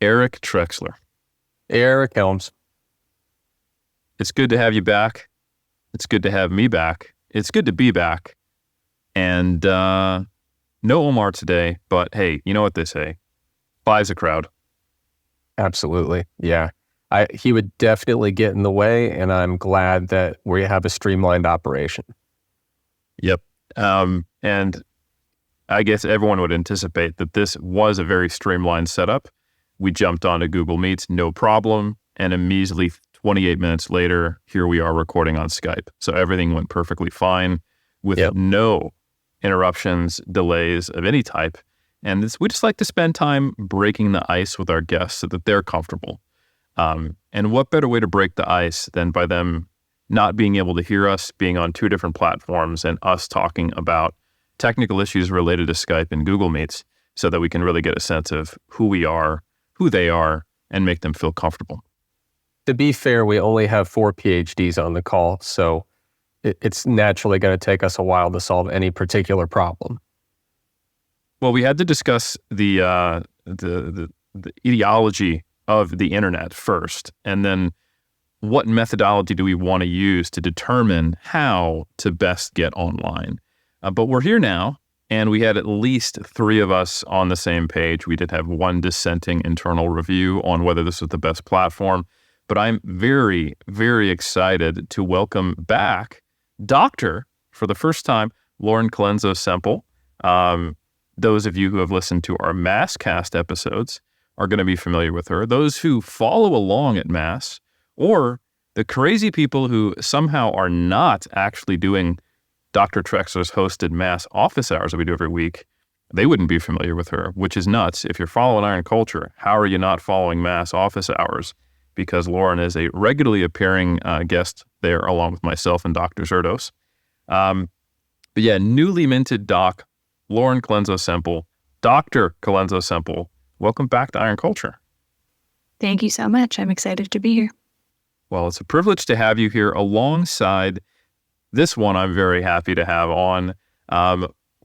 Eric Trexler. Eric Helms. It's good to have you back. It's good to have me back. It's good to be back. And no Omar today, but hey, you know what they say. Five's a crowd. Absolutely. Yeah. He would definitely get in the way, and I'm glad that we have a streamlined operation. Yep. And I guess everyone would anticipate that this was a very streamlined setup. We jumped onto Google Meets, no problem. And a measly 28 minutes later, here we are recording on Skype. So everything went perfectly fine with no interruptions, delays of any type. And we just like to spend time breaking the ice with our guests so that they're comfortable. And what better way to break the ice than by them not being able to hear us, being on two different platforms, and us talking about technical issues related to Skype and Google Meets so that we can really get a sense of who we are, who they are, and make them feel comfortable. To be fair, we only have 4 PhDs on the call, so it's naturally going to take us a while to solve any particular problem. Well, we had to discuss the ideology of the internet first, and then what methodology do we want to use to determine how to best get online. But we're here now, and we had at least 3 of us on the same page. We did have one dissenting internal review on whether this was the best platform, but I'm very, very excited to welcome back Dr., for the first time, Lauren Colenso-Semple. Those of you who have listened to our MassCast episodes are going to be familiar with her. Those who follow along at Mass, or the crazy people who somehow are not actually doing Dr. Trexler's hosted Mass office hours that we do every week, they wouldn't be familiar with her, which is nuts. If you're following Iron Culture, how are you not following Mass office hours? Because Lauren is a regularly appearing guest there along with myself and Dr. Zerdos. But yeah, newly minted doc, Lauren Colenso-Semple, Dr. Colenso-Semple, welcome back to Iron Culture. Thank you so much. I'm excited to be here. Well, it's a privilege to have you here alongside this one I'm very happy to have on.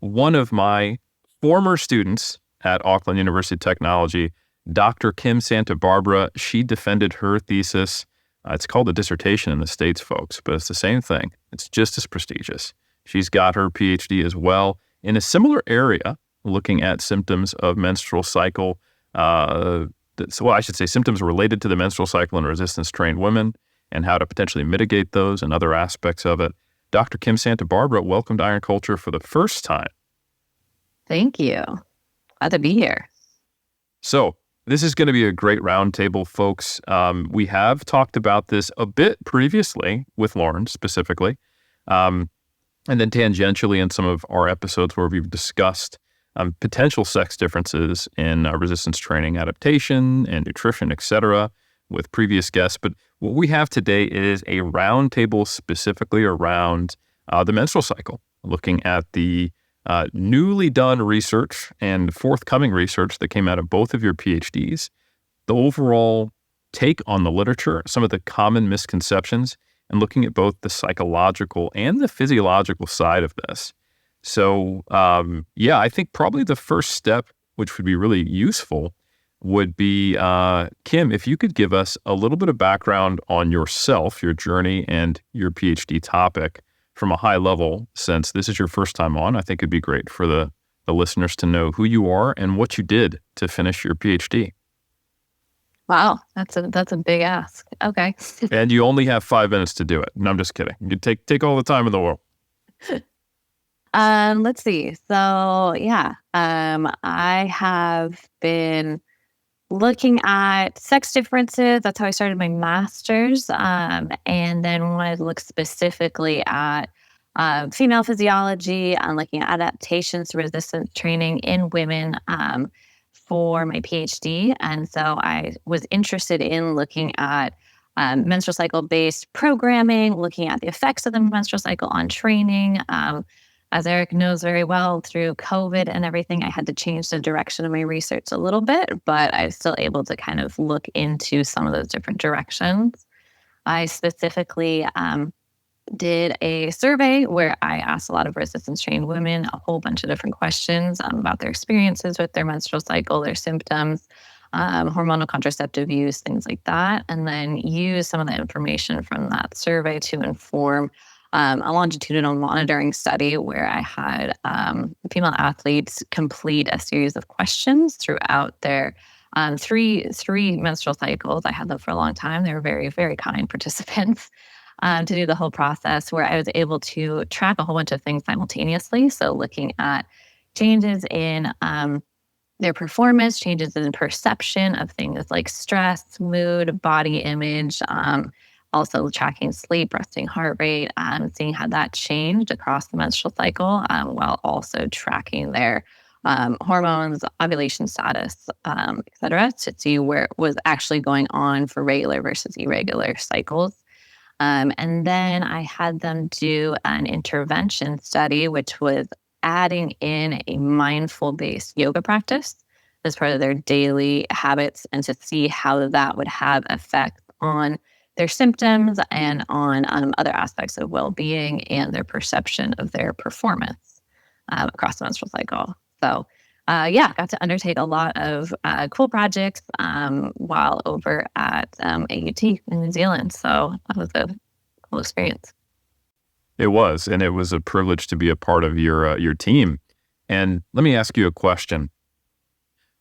One of my former students at Auckland University of Technology, Dr. Kim SantaBarbara. She defended her thesis. It's called a dissertation in the States, folks, but it's the same thing. It's just as prestigious. She's got her PhD as well in a similar area, looking at symptoms of menstrual cycle. I should say symptoms related to the menstrual cycle in resistance-trained women and how to potentially mitigate those and other aspects of it. Dr. Kim SantaBarbara, welcome to Iron Culture for the first time. Thank you. Glad to be here. So this is going to be a great roundtable, folks. We have talked about this a bit previously with Lauren specifically, and then tangentially in some of our episodes where we've discussed potential sex differences in resistance training, adaptation, and nutrition, etc., with previous guests. But what we have today is a roundtable specifically around the menstrual cycle, looking at the newly done research and forthcoming research that came out of both of your PhDs, the overall take on the literature, some of the common misconceptions, and looking at both the psychological and the physiological side of this. So, I think probably the first step, which would be really useful, would be, Kim, if you could give us a little bit of background on yourself, your journey, and your PhD topic from a high level, since this is your first time on. I think it'd be great for the listeners to know who you are and what you did to finish your PhD. Wow, that's a big ask. Okay. And you only have 5 minutes to do it. No, I'm just kidding. You take all the time in the world. Let's see. So I have been looking at sex differences. That's how I started my master's. And then wanted to look specifically at female physiology and looking at adaptations to resistance training in women for my PhD. And so I was interested in looking at menstrual cycle based programming, looking at the effects of the menstrual cycle on training. As Eric knows very well, through COVID and everything, I had to change the direction of my research a little bit, but I was still able to kind of look into some of those different directions. I specifically did a survey where I asked a lot of resistance-trained women a whole bunch of different questions about their experiences with their menstrual cycle, their symptoms, hormonal contraceptive use, things like that, and then use some of the information from that survey to inform a longitudinal monitoring study where I had female athletes complete a series of questions throughout their three menstrual cycles. I had them for a long time. They were very, very kind participants to do the whole process, where I was able to track a whole bunch of things simultaneously. So looking at changes in their performance, changes in perception of things like stress, mood, body image, also tracking sleep, resting heart rate, seeing how that changed across the menstrual cycle, while also tracking their hormones, ovulation status, et cetera, to see where it was actually going on for regular versus irregular cycles. And then I had them do an intervention study, which was adding in a mindful-based yoga practice as part of their daily habits, and to see how that would have effect on their symptoms and on other aspects of well-being and their perception of their performance across the menstrual cycle. So got to undertake a lot of cool projects while over at AUT in New Zealand. So that was a cool experience. It was, and it was a privilege to be a part of your team. And let me ask you a question.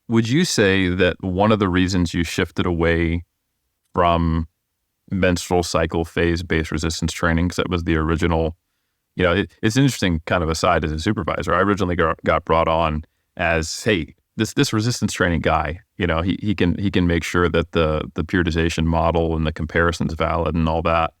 Would you say that one of the reasons you shifted away from menstrual cycle phase-based resistance training, because that was the original, it's an interesting kind of aside as a supervisor. I originally got brought on as, hey, this resistance training guy, he can make sure that the periodization model and the comparison's valid and all that.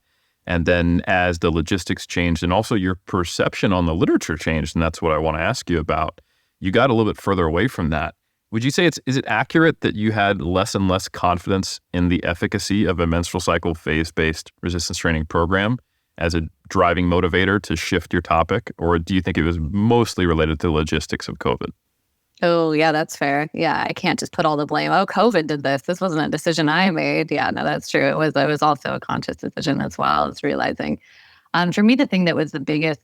And then as the logistics changed and also your perception on the literature changed, and that's what I want to ask you about, you got a little bit further away from that. Would you say is it accurate that you had less and less confidence in the efficacy of a menstrual cycle phase-based resistance training program as a driving motivator to shift your topic? Or do you think it was mostly related to the logistics of COVID? Oh, yeah, that's fair. Yeah, I can't just put all the blame. Oh, COVID did this. This wasn't a decision I made. Yeah, no, that's true. It was also a conscious decision as well. It's realizing. For me, the thing that was the biggest,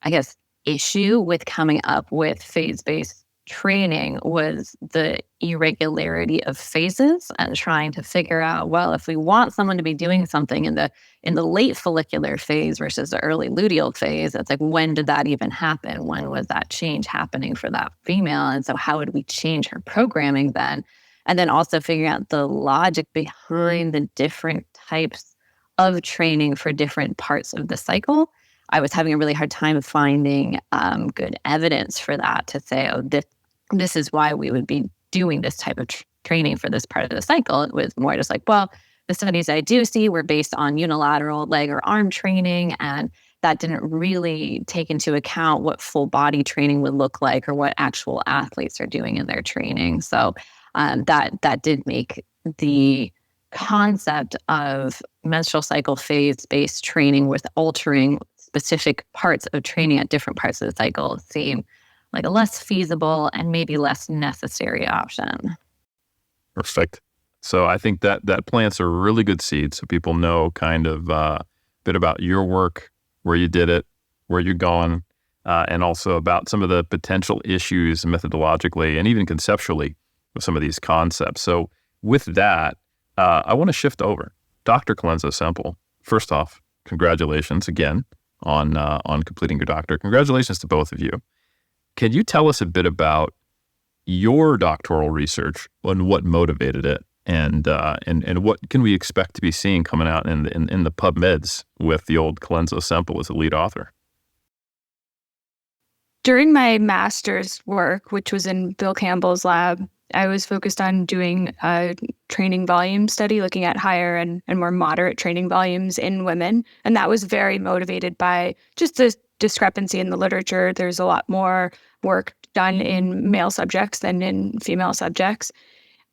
I guess, issue with coming up with phase-based training was the irregularity of phases and trying to figure out, well, if we want someone to be doing something in the late follicular phase versus the early luteal phase, it's like, when did that even happen? When was that change happening for that female? And so how would we change her programming then? And then also figuring out the logic behind the different types of training for different parts of the cycle. I was having a really hard time finding good evidence for that to say, oh, this is why we would be doing this type of training for this part of the cycle. It was more just like, well, the studies I do see were based on unilateral leg or arm training, and that didn't really take into account what full body training would look like or what actual athletes are doing in their training. So that did make the concept of menstrual cycle phase-based training with altering specific parts of training at different parts of the cycle seem like a less feasible and maybe less necessary option. Perfect. So I think that plants a really good seed so people know kind of a bit about your work, where you did it, where you're going, and also about some of the potential issues methodologically and even conceptually with some of these concepts. So with that, I want to shift over. Dr. Colenso-Semple, first off, congratulations again on completing your doctorate. Congratulations to both of you. Can you tell us a bit about your doctoral research and what motivated it, and what can we expect to be seeing coming out in the PubMeds with the old Colenso-Semple as a lead author? During my master's work, which was in Bill Campbell's lab, I was focused on doing a training volume study, looking at higher and more moderate training volumes in women. And that was very motivated by just the discrepancy in the literature. There's a lot more work done in male subjects than in female subjects.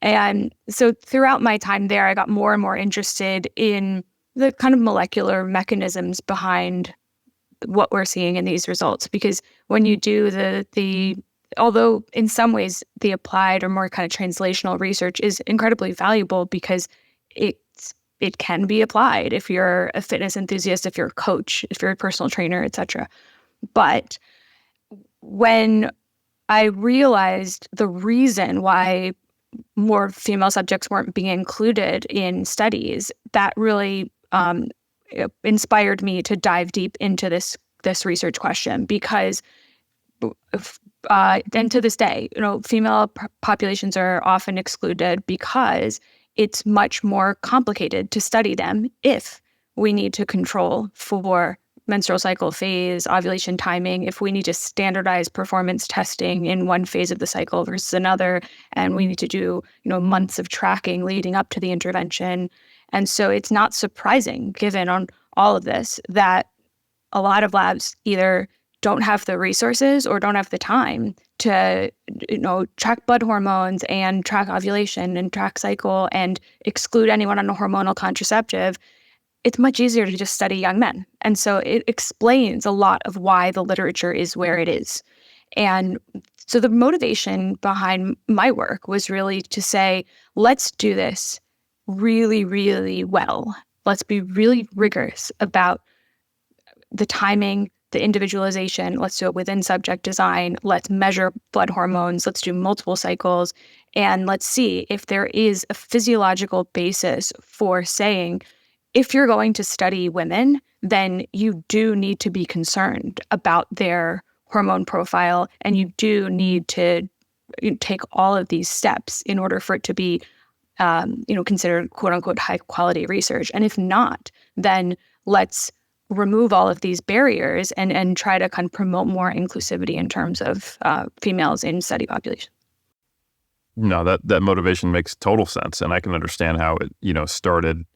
And so throughout my time there, I got more and more interested in the kind of molecular mechanisms behind what we're seeing in these results. Because when you do the although in some ways the applied or more kind of translational research is incredibly valuable because it can be applied if you're a fitness enthusiast, if you're a coach, if you're a personal trainer, etc. But when I realized the reason why more female subjects weren't being included in studies, that really inspired me to dive deep into this research question, because and to this day, female populations are often excluded because it's much more complicated to study them if we need to control for menstrual cycle phase, ovulation timing, if we need to standardize performance testing in one phase of the cycle versus another, and we need to do, months of tracking leading up to the intervention. And so it's not surprising, given on all of this, that a lot of labs either don't have the resources or don't have the time to, track blood hormones and track ovulation and track cycle and exclude anyone on a hormonal contraceptive. It's much easier to just study young men. And so it explains a lot of why the literature is where it is. And so the motivation behind my work was really to say, let's do this really, really well. Let's be really rigorous about the timing, the individualization. Let's do it within subject design. Let's measure blood hormones. Let's do multiple cycles. And let's see if there is a physiological basis for saying, if you're going to study women, then you do need to be concerned about their hormone profile, and you do need to take all of these steps in order for it to be, considered quote unquote high quality research. And if not, then let's remove all of these barriers and try to kind of promote more inclusivity in terms of females in study populations. No, that motivation makes total sense, and I can understand how it started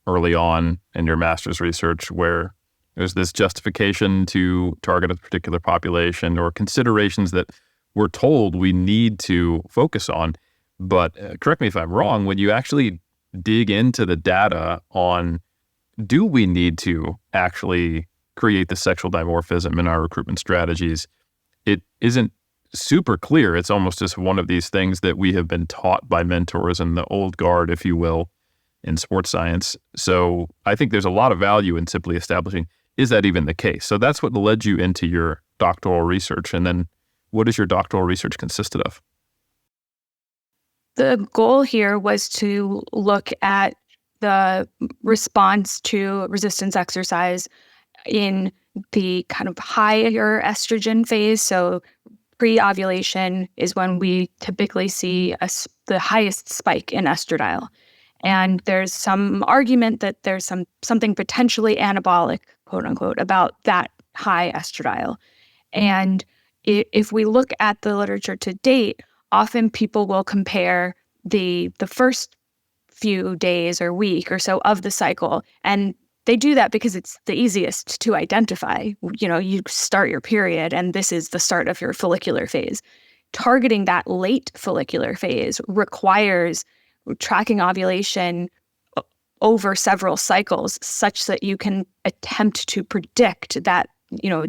early on in your master's research, where there's this justification to target a particular population or considerations that we're told we need to focus on. But correct me if I'm wrong, when you actually dig into the data on, do we need to actually create the sexual dimorphism in our recruitment strategies, it isn't super clear. It's almost just one of these things that we have been taught by mentors and the old guard, if you will, in sports science. So I think there's a lot of value in simply establishing, is that even the case? So that's what led you into your doctoral research. And then what does your doctoral research consisted of? The goal here was to look at the response to resistance exercise in the kind of higher estrogen phase. So pre-ovulation is when we typically see the highest spike in estradiol. And there's some argument that there's something potentially anabolic, quote unquote, about that high estradiol. And if we look at the literature to date, often people will compare the first few days or week or so of the cycle. And they do that because it's the easiest to identify. You start your period and this is the start of your follicular phase. Targeting that late follicular phase requires tracking ovulation over several cycles such that you can attempt to predict that,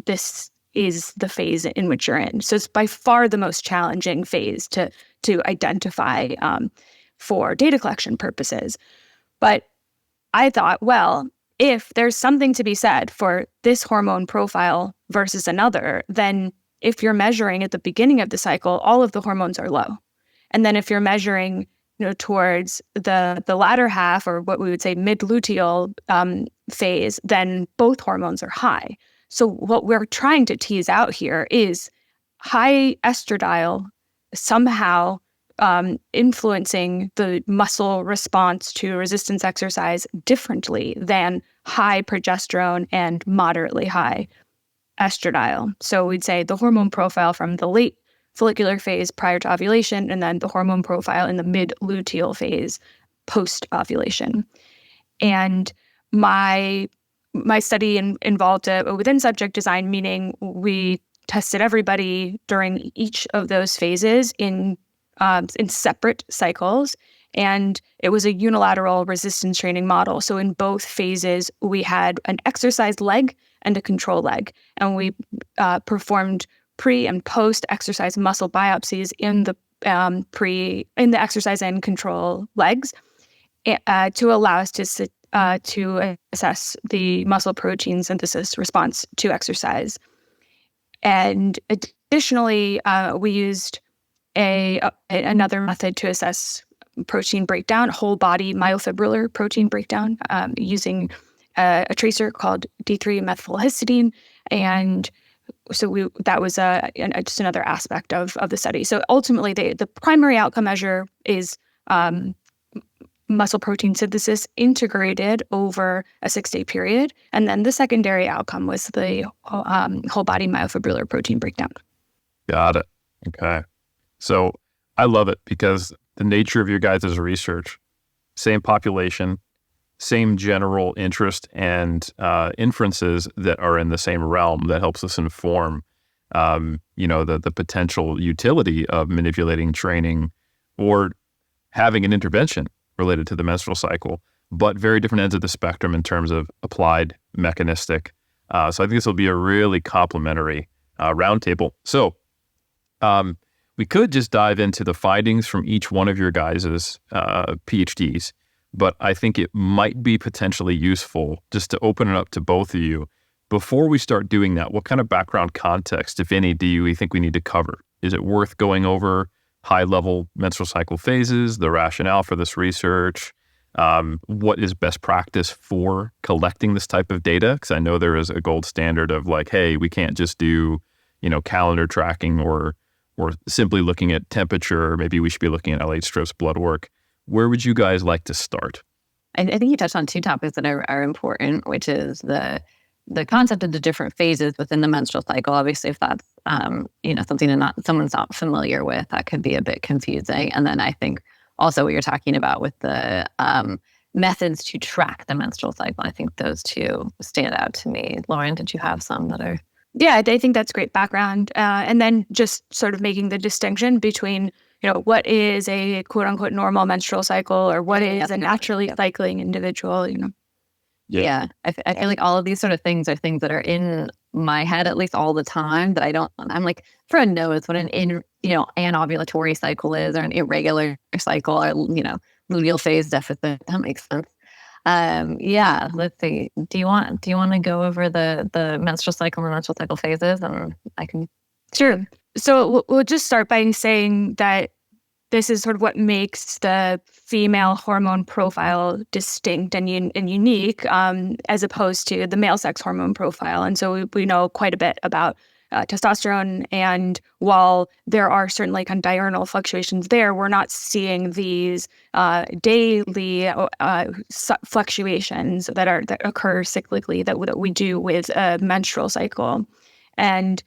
this is the phase in which you're in. So it's by far the most challenging phase to identify for data collection purposes. But I thought, well, if there's something to be said for this hormone profile versus another, then if you're measuring at the beginning of the cycle, all of the hormones are low. And then if you're measuring towards the latter half, or what we would say mid-luteal phase, then both hormones are high. So what we're trying to tease out here is high estradiol somehow influencing the muscle response to resistance exercise differently than high progesterone and moderately high estradiol. So we'd say the hormone profile from the late follicular phase prior to ovulation, and then the hormone profile in the mid-luteal phase post-ovulation. And my study involved a within subject design, meaning we tested everybody during each of those phases in separate cycles, and it was a unilateral resistance training model. So in both phases, we had an exercise leg and a control leg, and we performed pre and post exercise muscle biopsies in the exercise and control legs to allow us to assess the muscle protein synthesis response to exercise. And additionally, we used another method to assess protein breakdown, whole body myofibrillar protein breakdown, using a tracer called D3-methylhistidine. And so that was just another aspect of the study. So ultimately, the primary outcome measure is muscle protein synthesis integrated over a 6-day period. And then the secondary outcome was the whole body myofibrillar protein breakdown. Got it. Okay. So I love it because the nature of your guys' research, same population, same general interest and inferences that are in the same realm that helps us inform, the potential utility of manipulating training or having an intervention related to the menstrual cycle, but very different ends of the spectrum in terms of applied mechanistic. So I think this will be a really complementary roundtable. So we could just dive into the findings from each one of your guys' PhDs, but I think it might be potentially useful just to open it up to both of you. Before we start doing that, what kind of background context, if any, do you think we need to cover? Is it worth going over high-level menstrual cycle phases, the rationale for this research, what is best practice for collecting this type of data? Because I know there is a gold standard of like, hey, we can't just do, calendar tracking or simply looking at temperature. Maybe we should be looking at LH strips, blood work. Where would you guys like to start? I think you touched on two topics that are important, which is the concept of the different phases within the menstrual cycle. Obviously, if that's something that someone's not familiar with, that could be a bit confusing. And then I think also what you're talking about with the methods to track the menstrual cycle, I think those two stand out to me. Lauren, did you have some that are? Yeah, I think that's great background. And then just sort of making the distinction between, what is a quote unquote normal menstrual cycle or what is a naturally cycling individual, Yeah, I feel like all of these sort of things are things that are in my head at least all the time that I'm like, everyone knows what an anovulatory cycle is or an irregular cycle or, luteal phase deficit. That makes sense. Let's see. Do you want to go over the menstrual cycle and menstrual cycle phases? And I can. Sure. So we'll just start by saying that this is sort of what makes the female hormone profile distinct and unique, as opposed to the male sex hormone profile. And so we know quite a bit about testosterone. And while there are certainly kind of diurnal fluctuations there, we're not seeing these daily fluctuations that occur cyclically that we do with a menstrual cycle. And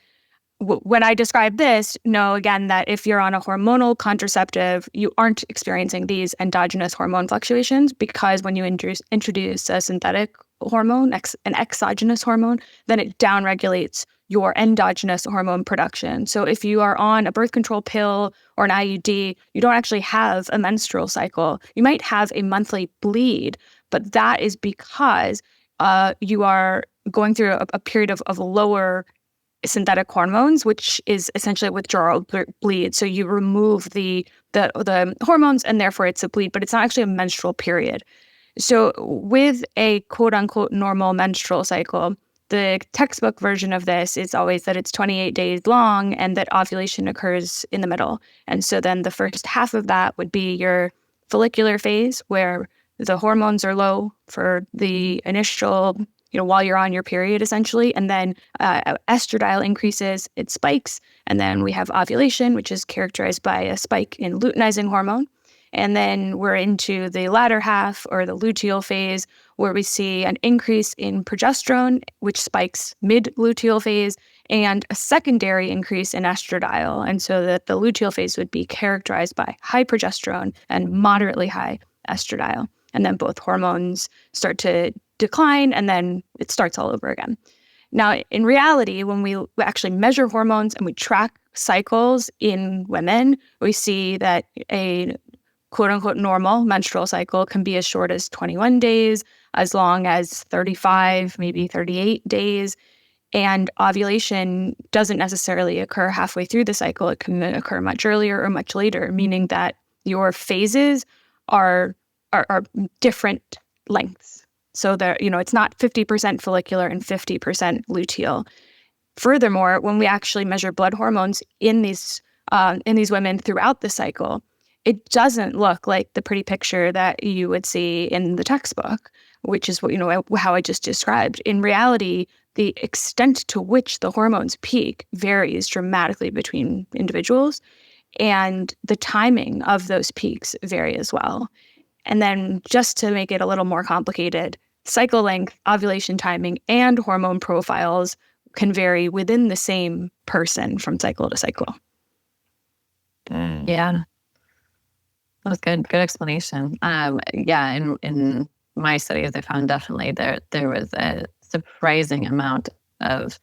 when I describe this, know again that if you're on a hormonal contraceptive, you aren't experiencing these endogenous hormone fluctuations, because when you introduce a synthetic hormone, an exogenous hormone, then it downregulates your endogenous hormone production. So if you are on a birth control pill or an IUD, you don't actually have a menstrual cycle. You might have a monthly bleed, but that is because you are going through a period of lower synthetic hormones, which is essentially a withdrawal bleed. So you remove the hormones and therefore it's a bleed, but it's not actually a menstrual period. So with a quote unquote normal menstrual cycle, the textbook version of this is always that it's 28 days long and that ovulation occurs in the middle. And so then the first half of that would be your follicular phase, where the hormones are low for the initial while you're on your period, essentially. And then estradiol increases, it spikes. And then we have ovulation, which is characterized by a spike in luteinizing hormone. And then we're into the latter half, or the luteal phase, where we see an increase in progesterone, which spikes mid-luteal phase, and a secondary increase in estradiol. And so that the luteal phase would be characterized by high progesterone and moderately high estradiol. And then both hormones start to decline, and then it starts all over again. Now, in reality, when we actually measure hormones and we track cycles in women, we see that a quote-unquote normal menstrual cycle can be as short as 21 days, as long as 35, maybe 38 days. And ovulation doesn't necessarily occur halfway through the cycle. It can occur much earlier or much later, meaning that your phases are different lengths. So there, it's not 50% follicular and 50% luteal. Furthermore, when we actually measure blood hormones in these in these women throughout the cycle, it doesn't look like the pretty picture that you would see in the textbook, which is what, how I just described. In reality, the extent to which the hormones peak varies dramatically between individuals, and the timing of those peaks vary as well. And then just to make it a little more complicated, cycle length, ovulation timing, and hormone profiles can vary within the same person from cycle to cycle. Yeah. That was good. Good explanation. In my studies, I found definitely there was a surprising amount of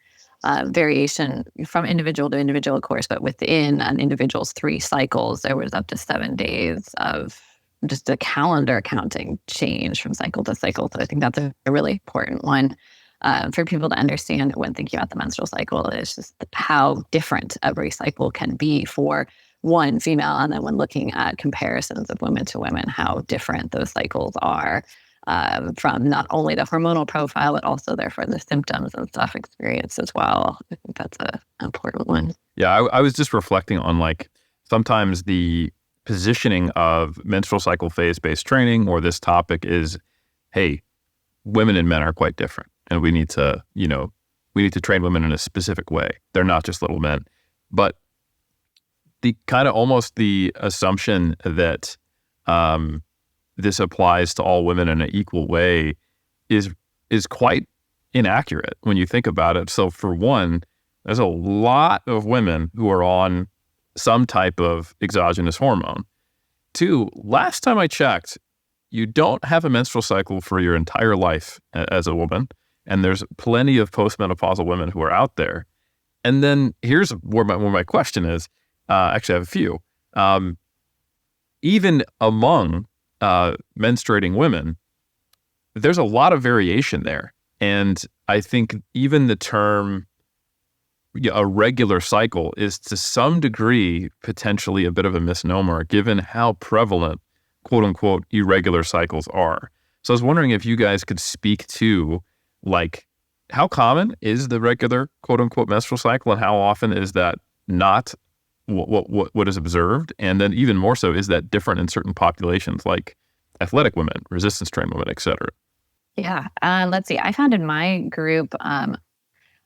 variation from individual to individual, of course, but within an individual's 3 cycles, there was up to 7 days of just a calendar counting change from cycle to cycle. So I think that's a really important one for people to understand when thinking about the menstrual cycle. It's just how different every cycle can be for one female, and then when looking at comparisons of women to women, how different those cycles are from not only the hormonal profile, but also therefore the symptoms and stuff experienced as well. I think that's an important one. Yeah, I was just reflecting on sometimes the positioning of menstrual cycle phase-based training or this topic is, hey, women and men are quite different, and we need to train women in a specific way. They're not just little men. But the kind of almost the assumption that this applies to all women in an equal way is quite inaccurate when you think about it. So for one, there's a lot of women who are on some type of exogenous hormone. 2, last time I checked, you don't have a menstrual cycle for your entire life as a woman, and there's plenty of postmenopausal women who are out there. And then here's where my question is. Actually, I have a few. Even among menstruating women, there's a lot of variation there. And I think even the term a regular cycle is to some degree potentially a bit of a misnomer given how prevalent, quote unquote, irregular cycles are. So I was wondering if you guys could speak to how common is the regular, quote unquote, menstrual cycle, and how often is that not what is observed? And then even more so, is that different in certain populations like athletic women, resistance trained women, et cetera? Yeah. Let's see. I found in my group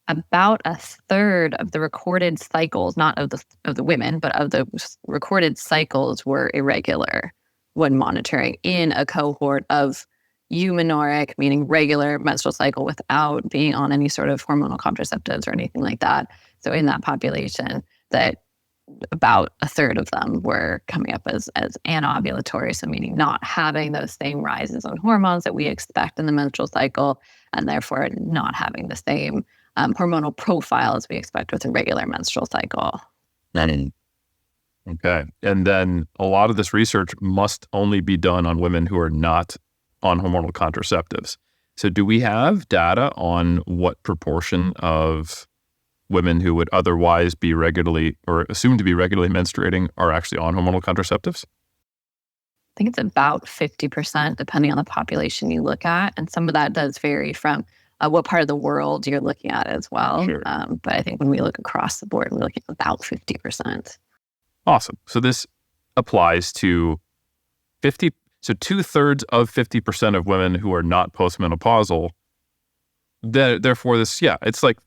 about a third of the recorded cycles, not of the women, but of the recorded cycles were irregular when monitoring in a cohort of eumenoric, meaning regular menstrual cycle without being on any sort of hormonal contraceptives or anything like that. So in that population, that about a third of them were coming up as anovulatory, so meaning not having those same rises in hormones that we expect in the menstrual cycle, and therefore not having the same hormonal profile as we expect with a regular menstrual cycle. Okay. And then a lot of this research must only be done on women who are not on hormonal contraceptives. So do we have data on what proportion of women who would otherwise be regularly or assumed to be regularly menstruating are actually on hormonal contraceptives? I think it's about 50%, depending on the population you look at. And some of that does vary from what part of the world you're looking at as well. Sure. But I think when we look across the board, we're looking at about 50%. Awesome. So this applies to 50. So 2/3 of 50% of women who are not postmenopausal. Therefore, it's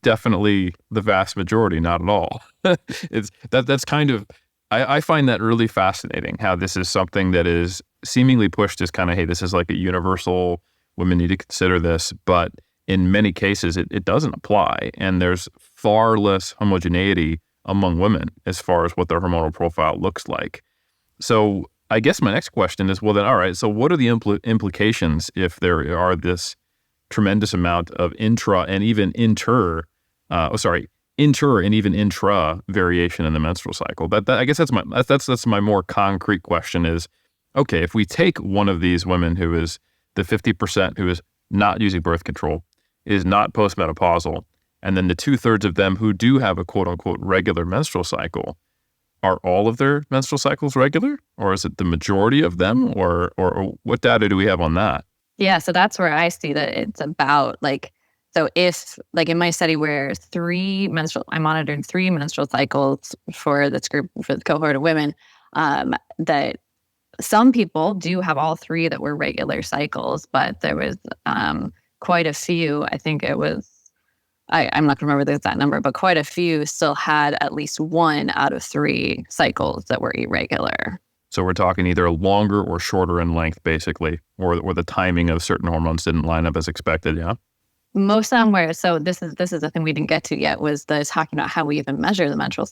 definitely the vast majority, not at all. That's kind of, I find that really fascinating how this is something that is seemingly pushed as kind of, hey, this is like a universal, women need to consider this, but in many cases it doesn't apply, and there's far less homogeneity among women as far as what their hormonal profile looks like. So I guess my next question is, well then, all right, so what are the implications if there are this tremendous amount of inter and even intra variation in the menstrual cycle? I guess that's my more concrete question is, okay, if we take one of these women who is the 50% who is not using birth control, is not postmenopausal, and then the 2/3 of them who do have a quote unquote regular menstrual cycle, are all of their menstrual cycles regular, or is it the majority of them, or what data do we have on that? Yeah, so that's where I see that it's about So if, like in my study where I monitored 3 menstrual cycles for this group, for the cohort of women, that some people do have all 3 that were regular cycles, but there was quite a few, I think it was, I'm not going to remember the exact number, but quite a few still had at least 1 out of 3 cycles that were irregular. So we're talking either longer or shorter in length, basically, or the timing of certain hormones didn't line up as expected, yeah? Most of them were, so this is the thing we didn't get to yet, was the talking about how we even measure the menstrual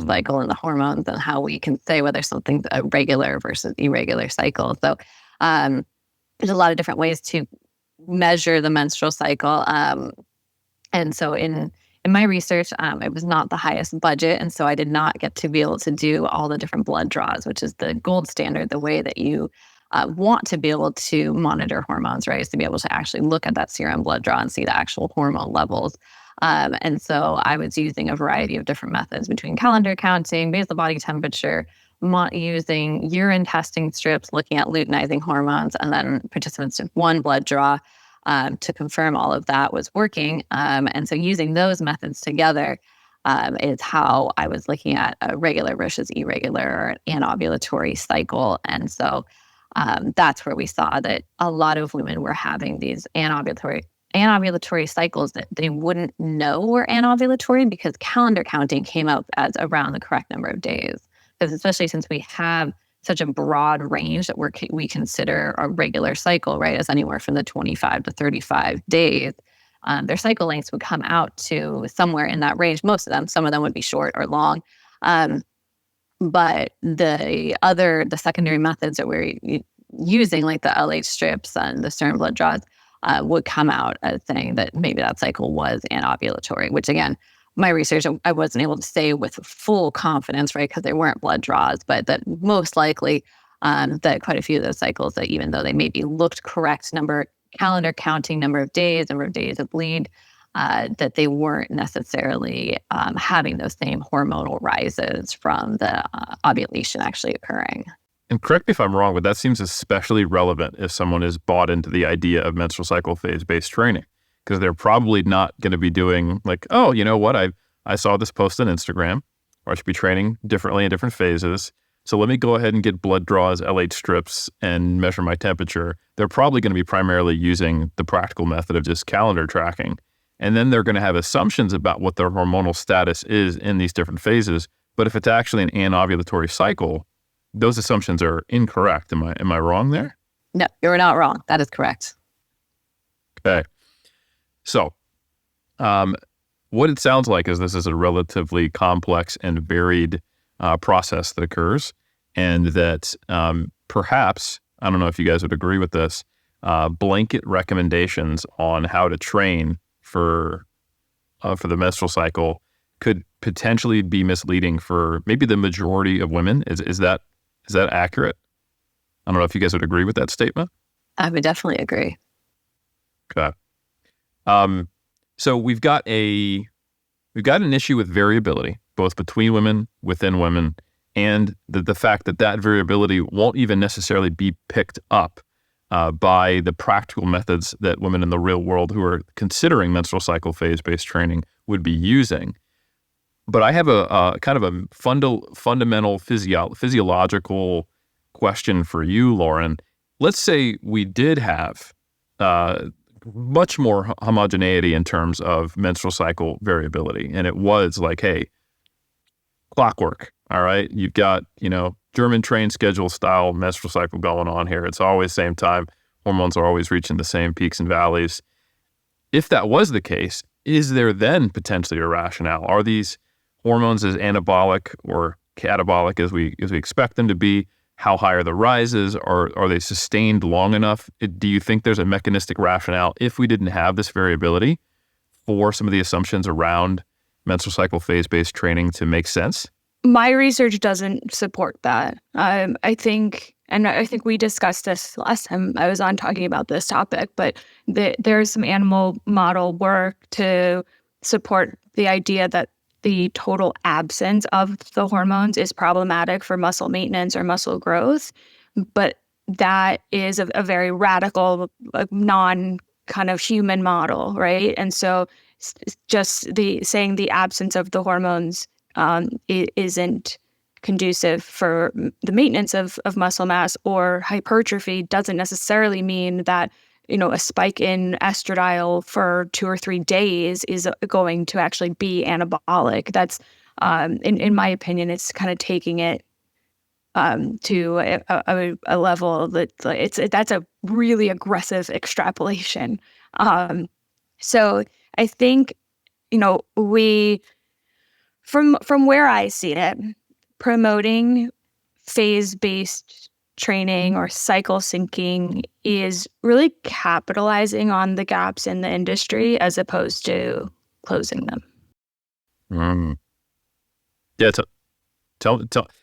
cycle and the hormones and how we can say whether something's a regular versus irregular cycle. So there's a lot of different ways to measure the menstrual cycle. And so in my research, it was not the highest budget. And so I did not get to be able to do all the different blood draws, which is the gold standard, the way that you want to be able to monitor hormones, right? Is to be able to actually look at that serum blood draw and see the actual hormone levels. And so I was using a variety of different methods between calendar counting, basal body temperature, using urine testing strips, looking at luteinizing hormones, and then participants did 1 blood draw to confirm all of that was working. And so using those methods together is how I was looking at a regular versus irregular or anovulatory cycle. And so that's where we saw that a lot of women were having these anovulatory cycles that they wouldn't know were anovulatory because calendar counting came up as around the correct number of days. Because especially since we have such a broad range that we consider a regular cycle, right, as anywhere from the 25 to 35 days, their cycle lengths would come out to somewhere in that range. Most of them, some of them would be short or long. But the secondary methods that we're using, like the LH strips and the serum blood draws, would come out as saying that maybe that cycle was anovulatory, which again, my research, I wasn't able to say with full confidence, right, because there weren't blood draws, but that most likely that quite a few of those cycles, that even though they maybe looked correct calendar counting, number of days of bleed, that they weren't necessarily having those same hormonal rises from the ovulation actually occurring. And correct me if I'm wrong, but that seems especially relevant if someone is bought into the idea of menstrual cycle phase-based training, because they're probably not going to be doing like, oh, you know what, I saw this post on Instagram, or I should be training differently in different phases. So let me go ahead and get blood draws, LH strips, and measure my temperature. They're probably going to be primarily using the practical method of just calendar tracking. And then they're going to have assumptions about what their hormonal status is in these different phases. But if it's actually an anovulatory cycle, those assumptions are incorrect. Am I wrong there? No, you're not wrong. That is correct. Okay. So what it sounds like is this is a relatively complex and varied process that occurs, and that perhaps, I don't know if you guys would agree with this, blanket recommendations on how to train for the menstrual cycle could potentially be misleading for maybe the majority of women. Is that accurate? I don't know if you guys would agree with that statement. I would definitely agree. Okay. So we've got an issue with variability, both between women, within women, and the fact that variability won't even necessarily be picked up by the practical methods that women in the real world who are considering menstrual cycle phase-based training would be using. But I have a kind of a fundamental physiological question for you, Lauren. Let's say we did have much more homogeneity in terms of menstrual cycle variability, and it was like, hey, clockwork, all right? You've got, German train schedule style menstrual cycle going on here. It's always same time. Hormones are always reaching the same peaks and valleys. If that was the case, is there then potentially a rationale? Are these hormones as anabolic or catabolic as we expect them to be? How high are the rises? Are they sustained long enough? Do you think there's a mechanistic rationale if we didn't have this variability for some of the assumptions around menstrual cycle phase-based training to make sense? My research doesn't support that. I think we discussed this last time I was on talking about this topic, but there's some animal model work to support the idea that the total absence of the hormones is problematic for muscle maintenance or muscle growth. But that is a very radical, kind of human model, right? And so just saying the absence of the hormones isn't conducive for the maintenance of muscle mass or hypertrophy doesn't necessarily mean that, a spike in estradiol for 2 or 3 days is going to actually be anabolic. That's, in my opinion, it's kind of taking it to a level that that's a really aggressive extrapolation. So I think, we, from where I see it, promoting phase-based training or cycle syncing is really capitalizing on the gaps in the industry as opposed to closing them. Yeah,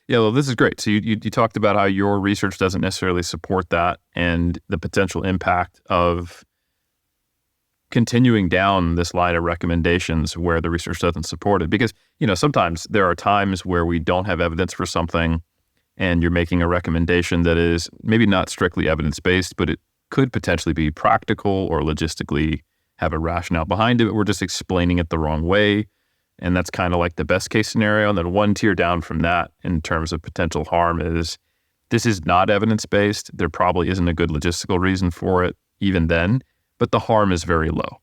yeah, well, this is great. So you talked about how your research doesn't necessarily support that and the potential impact of continuing down this line of recommendations where the research doesn't support it. Because, sometimes there are times where we don't have evidence for something and you're making a recommendation that is maybe not strictly evidence-based, but it could potentially be practical or logistically have a rationale behind it, but we're just explaining it the wrong way. And that's kind of like the best case scenario. And then one tier down from that in terms of potential harm is this is not evidence-based. There probably isn't a good logistical reason for it even then, but the harm is very low.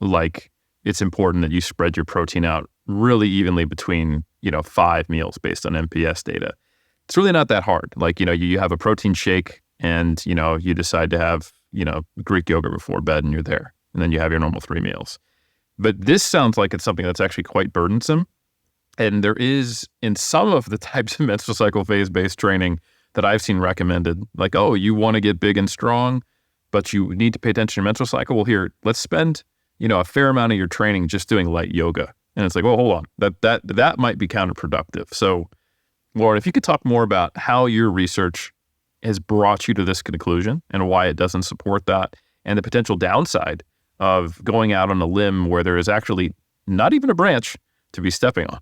Like it's important that you spread your protein out really evenly between, 5 meals based on MPS data. It's really not that hard. Like, you have a protein shake and, you decide to have, Greek yogurt before bed and you're there. And then you have your normal 3 meals. But this sounds like it's something that's actually quite burdensome. And there is, in some of the types of menstrual cycle phase-based training that I've seen recommended, like, oh, you want to get big and strong, but you need to pay attention to your menstrual cycle. Well, here, let's spend, a fair amount of your training just doing light yoga. And it's like, well, hold on, that might be counterproductive. So, Lauren, if you could talk more about how your research has brought you to this conclusion and why it doesn't support that and the potential downside of going out on a limb where there is actually not even a branch to be stepping on.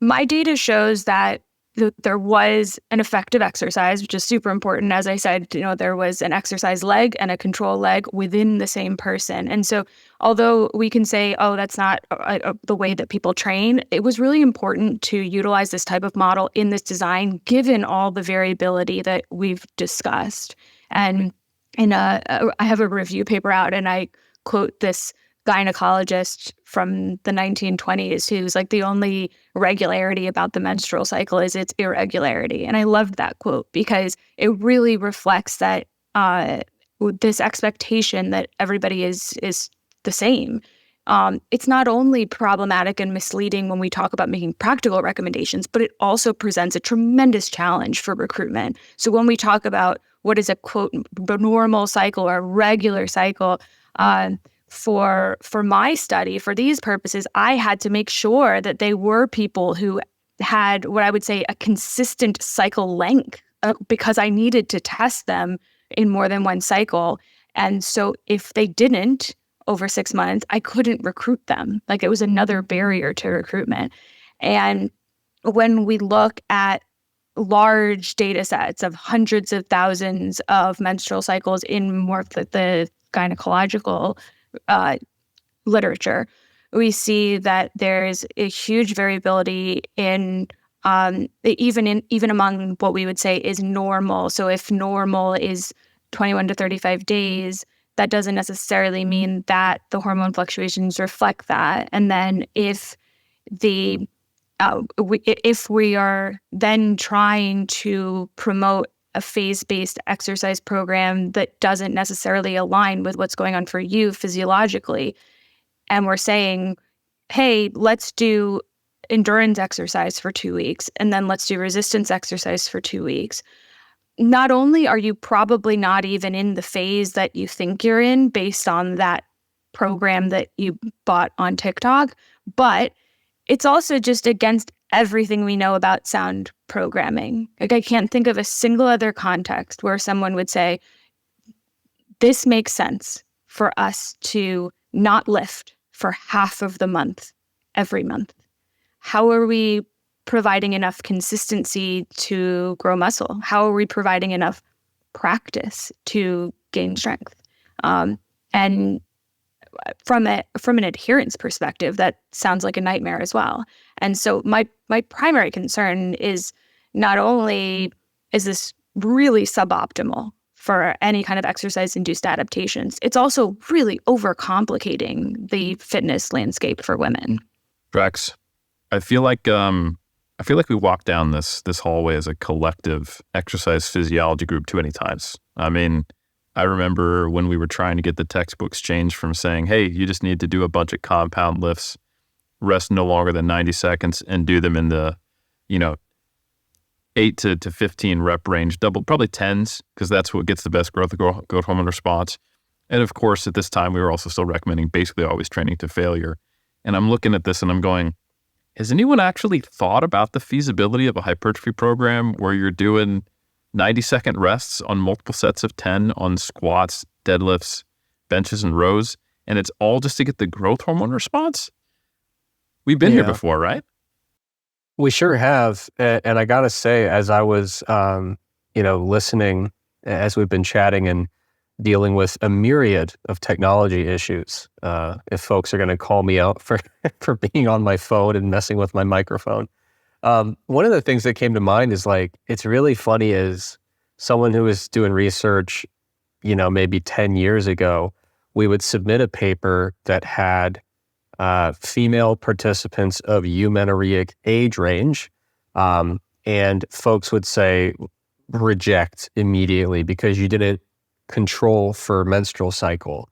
My data shows that there was an effective exercise, which is super important. As I said, there was an exercise leg and a control leg within the same person. And so although we can say, oh, that's not the way that people train, it was really important to utilize this type of model in this design, given all the variability that we've discussed. And I have a review paper out and I quote this gynecologist from the 1920s who's like, the only regularity about the menstrual cycle is its irregularity. And I loved that quote because it really reflects that this expectation that everybody is the same. It's not only problematic and misleading when we talk about making practical recommendations, but it also presents a tremendous challenge for recruitment. So when we talk about what is a quote normal cycle or regular cycle, for my study, for these purposes, I had to make sure that they were people who had what I would say a consistent cycle length because I needed to test them in more than one cycle. And so if they didn't over 6 months, I couldn't recruit them. Like it was another barrier to recruitment. And when we look at large data sets of hundreds of thousands of menstrual cycles in more of the gynecological literature, we see that there's a huge variability in even among what we would say is normal. So if normal is 21 to 35 days, that doesn't necessarily mean that the hormone fluctuations reflect that. And then if we are then trying to promote a phase-based exercise program that doesn't necessarily align with what's going on for you physiologically, and we're saying, hey, let's do endurance exercise for 2 weeks, and then let's do resistance exercise for 2 weeks. Not only are you probably not even in the phase that you think you're in based on that program that you bought on TikTok, but it's also just against everything we know about sound programming. Like I can't think of a single other context where someone would say, this makes sense for us to not lift for half of the month, every month. How are we providing enough consistency to grow muscle? How are we providing enough practice to gain strength? And from an adherence perspective, that sounds like a nightmare as well. And so my primary concern is not only is this really suboptimal for any kind of exercise-induced adaptations, it's also really overcomplicating the fitness landscape for women. Drex, I feel like we walked down this hallway as a collective exercise physiology group too many times. I mean, I remember when we were trying to get the textbooks changed from saying, hey, you just need to do a bunch of compound lifts, rest no longer than 90 seconds, and do them in the, 8 to 15 rep range, probably 10s, because that's what gets the best growth hormone response. And of course, at this time, we were also still recommending basically always training to failure. And I'm looking at this and I'm going, has anyone actually thought about the feasibility of a hypertrophy program where you're doing 90-second rests on multiple sets of 10 on squats, deadlifts, benches, and rows, and it's all just to get the growth hormone response? We've been here before, right? We sure have. And I got to say, as I was, listening, as we've been chatting and dealing with a myriad of technology issues, if folks are going to call me out for being on my phone and messing with my microphone. One of the things that came to mind is it's really funny as someone who was doing research, maybe 10 years ago, we would submit a paper that had female participants of eumenorrheic age range, and folks would say reject immediately because you didn't control for menstrual cycle.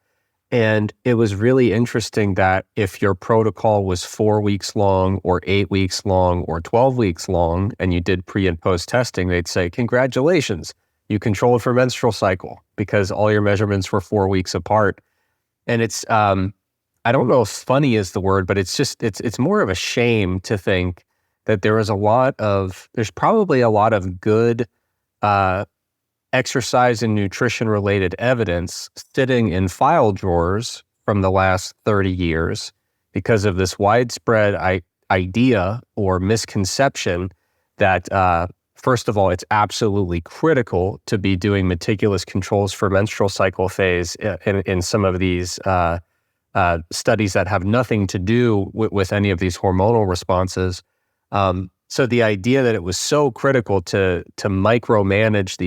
And it was really interesting that if your protocol was 4 weeks long or 8 weeks long or 12 weeks long, and you did pre and post testing, they'd say, congratulations, you controlled for menstrual cycle because all your measurements were 4 weeks apart. And it's, I don't know if funny is the word, but it's more of a shame to think that there's probably a lot of good exercise and nutrition related evidence sitting in file drawers from the last 30 years because of this widespread idea or misconception that, first of all, it's absolutely critical to be doing meticulous controls for menstrual cycle phase in some of these studies that have nothing to do with any of these hormonal responses. So the idea that it was so critical to micromanage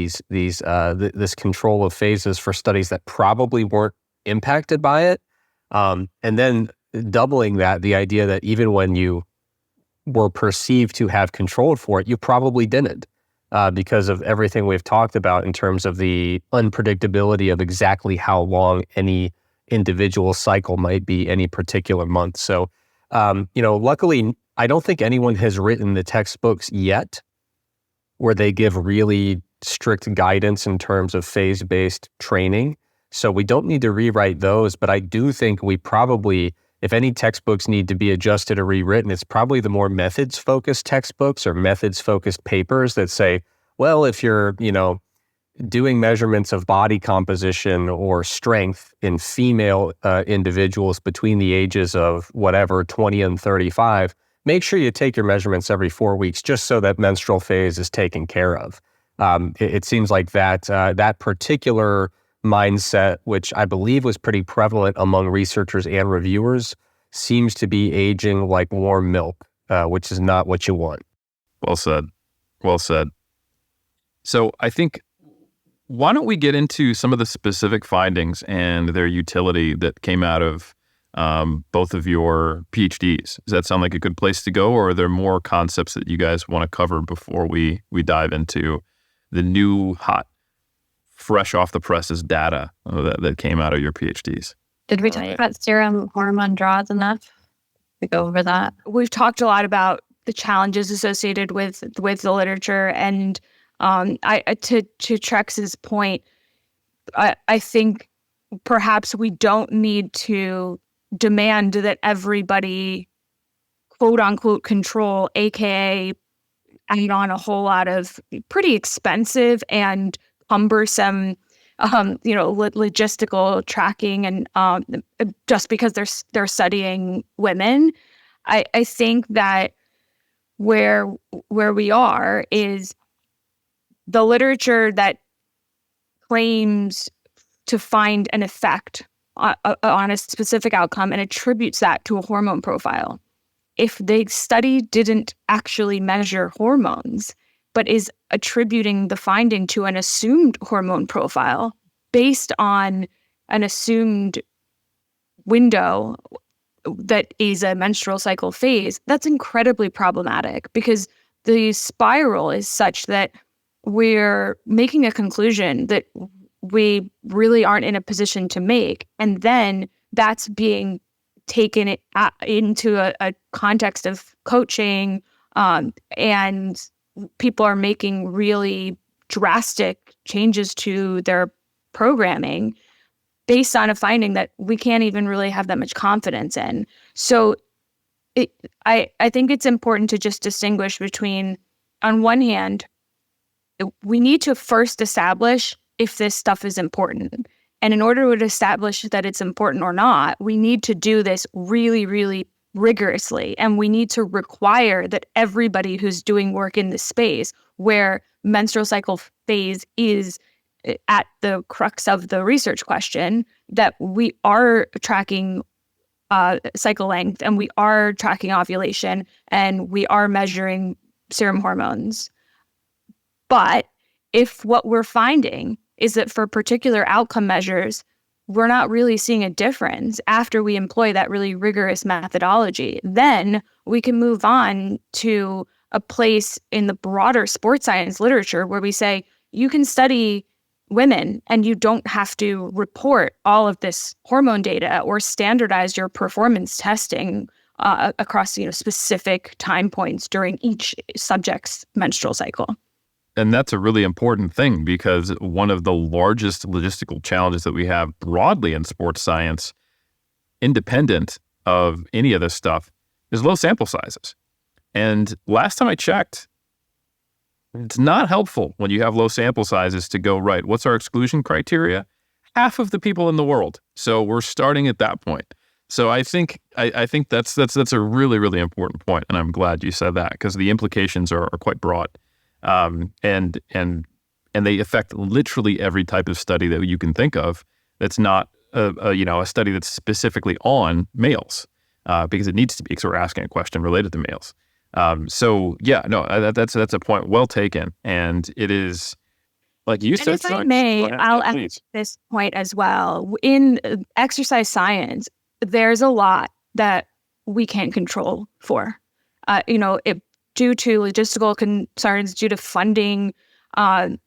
this control of phases for studies that probably weren't impacted by it, and then doubling that, the idea that even when you were perceived to have controlled for it, you probably didn't, because of everything we've talked about in terms of the unpredictability of exactly how long any individual cycle might be any particular month. So, luckily, I don't think anyone has written the textbooks yet where they give really strict guidance in terms of phase-based training. So we don't need to rewrite those, but I do think we probably, if any textbooks need to be adjusted or rewritten, it's probably the more methods-focused textbooks or methods-focused papers that say, well, if you're, doing measurements of body composition or strength in female individuals between the ages of 20 and 35, make sure you take your measurements every 4 weeks just so that menstrual phase is taken care of. It seems like that particular mindset, which I believe was pretty prevalent among researchers and reviewers, seems to be aging like warm milk, which is not what you want. Well said. Well said. So I think, why don't we get into some of the specific findings and their utility that came out of both of your PhDs? Does that sound like a good place to go, or are there more concepts that you guys want to cover before we dive into the new, hot, fresh off the presses data that came out of your PhDs? Did we talk about serum hormone draws enough? We go over that. We've talked a lot about the challenges associated with the literature, and to Trex's point, I think perhaps we don't need to demand that everybody quote unquote control, aka add on a whole lot of pretty expensive and cumbersome logistical tracking, and just because they're studying women. I think that where we are is the literature that claims to find an effect on a specific outcome and attributes that to a hormone profile. If the study didn't actually measure hormones, but is attributing the finding to an assumed hormone profile based on an assumed window that is a menstrual cycle phase, that's incredibly problematic, because the spiral is such that we're making a conclusion that we really aren't in a position to make. And then that's being taken into a context of coaching, and people are making really drastic changes to their programming based on a finding that we can't even really have that much confidence in. So I think it's important to just distinguish between, on one hand, we need to first establish if this stuff is important. And in order to establish that it's important or not, we need to do this really, really rigorously. And we need to require that everybody who's doing work in this space, where menstrual cycle phase is at the crux of the research question, that we are tracking cycle length, and we are tracking ovulation, and we are measuring serum hormones. But if what we're finding is that for particular outcome measures, we're not really seeing a difference after we employ that really rigorous methodology, then we can move on to a place in the broader sports science literature where we say, you can study women and you don't have to report all of this hormone data or standardize your performance testing across specific time points during each subject's menstrual cycle. And that's a really important thing, because one of the largest logistical challenges that we have broadly in sports science, independent of any of this stuff, is low sample sizes. And last time I checked, it's not helpful when you have low sample sizes to go, right, what's our exclusion criteria? Half of the people in the world. So we're starting at that point. So I think that's a really, really important point. And I'm glad you said that, because the implications are quite broad. And they affect literally every type of study that you can think of. That's not a study that's specifically on males, because it needs to be, because we're asking a question related to males. That's a point well taken, and it is, like you said. And if I may, I'll add this point as well. In exercise science, there's a lot that we can't control for. Due to logistical concerns, due to funding. For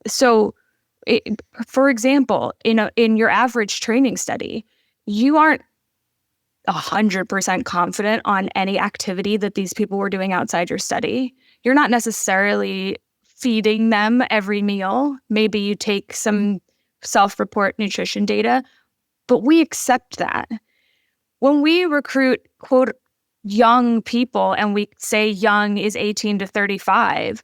example, in your average training study, you aren't 100% confident on any activity that these people were doing outside your study. You're not necessarily feeding them every meal. Maybe you take some self-report nutrition data, but we accept that. When we recruit, quote, young people, and we say young is 18 to 35,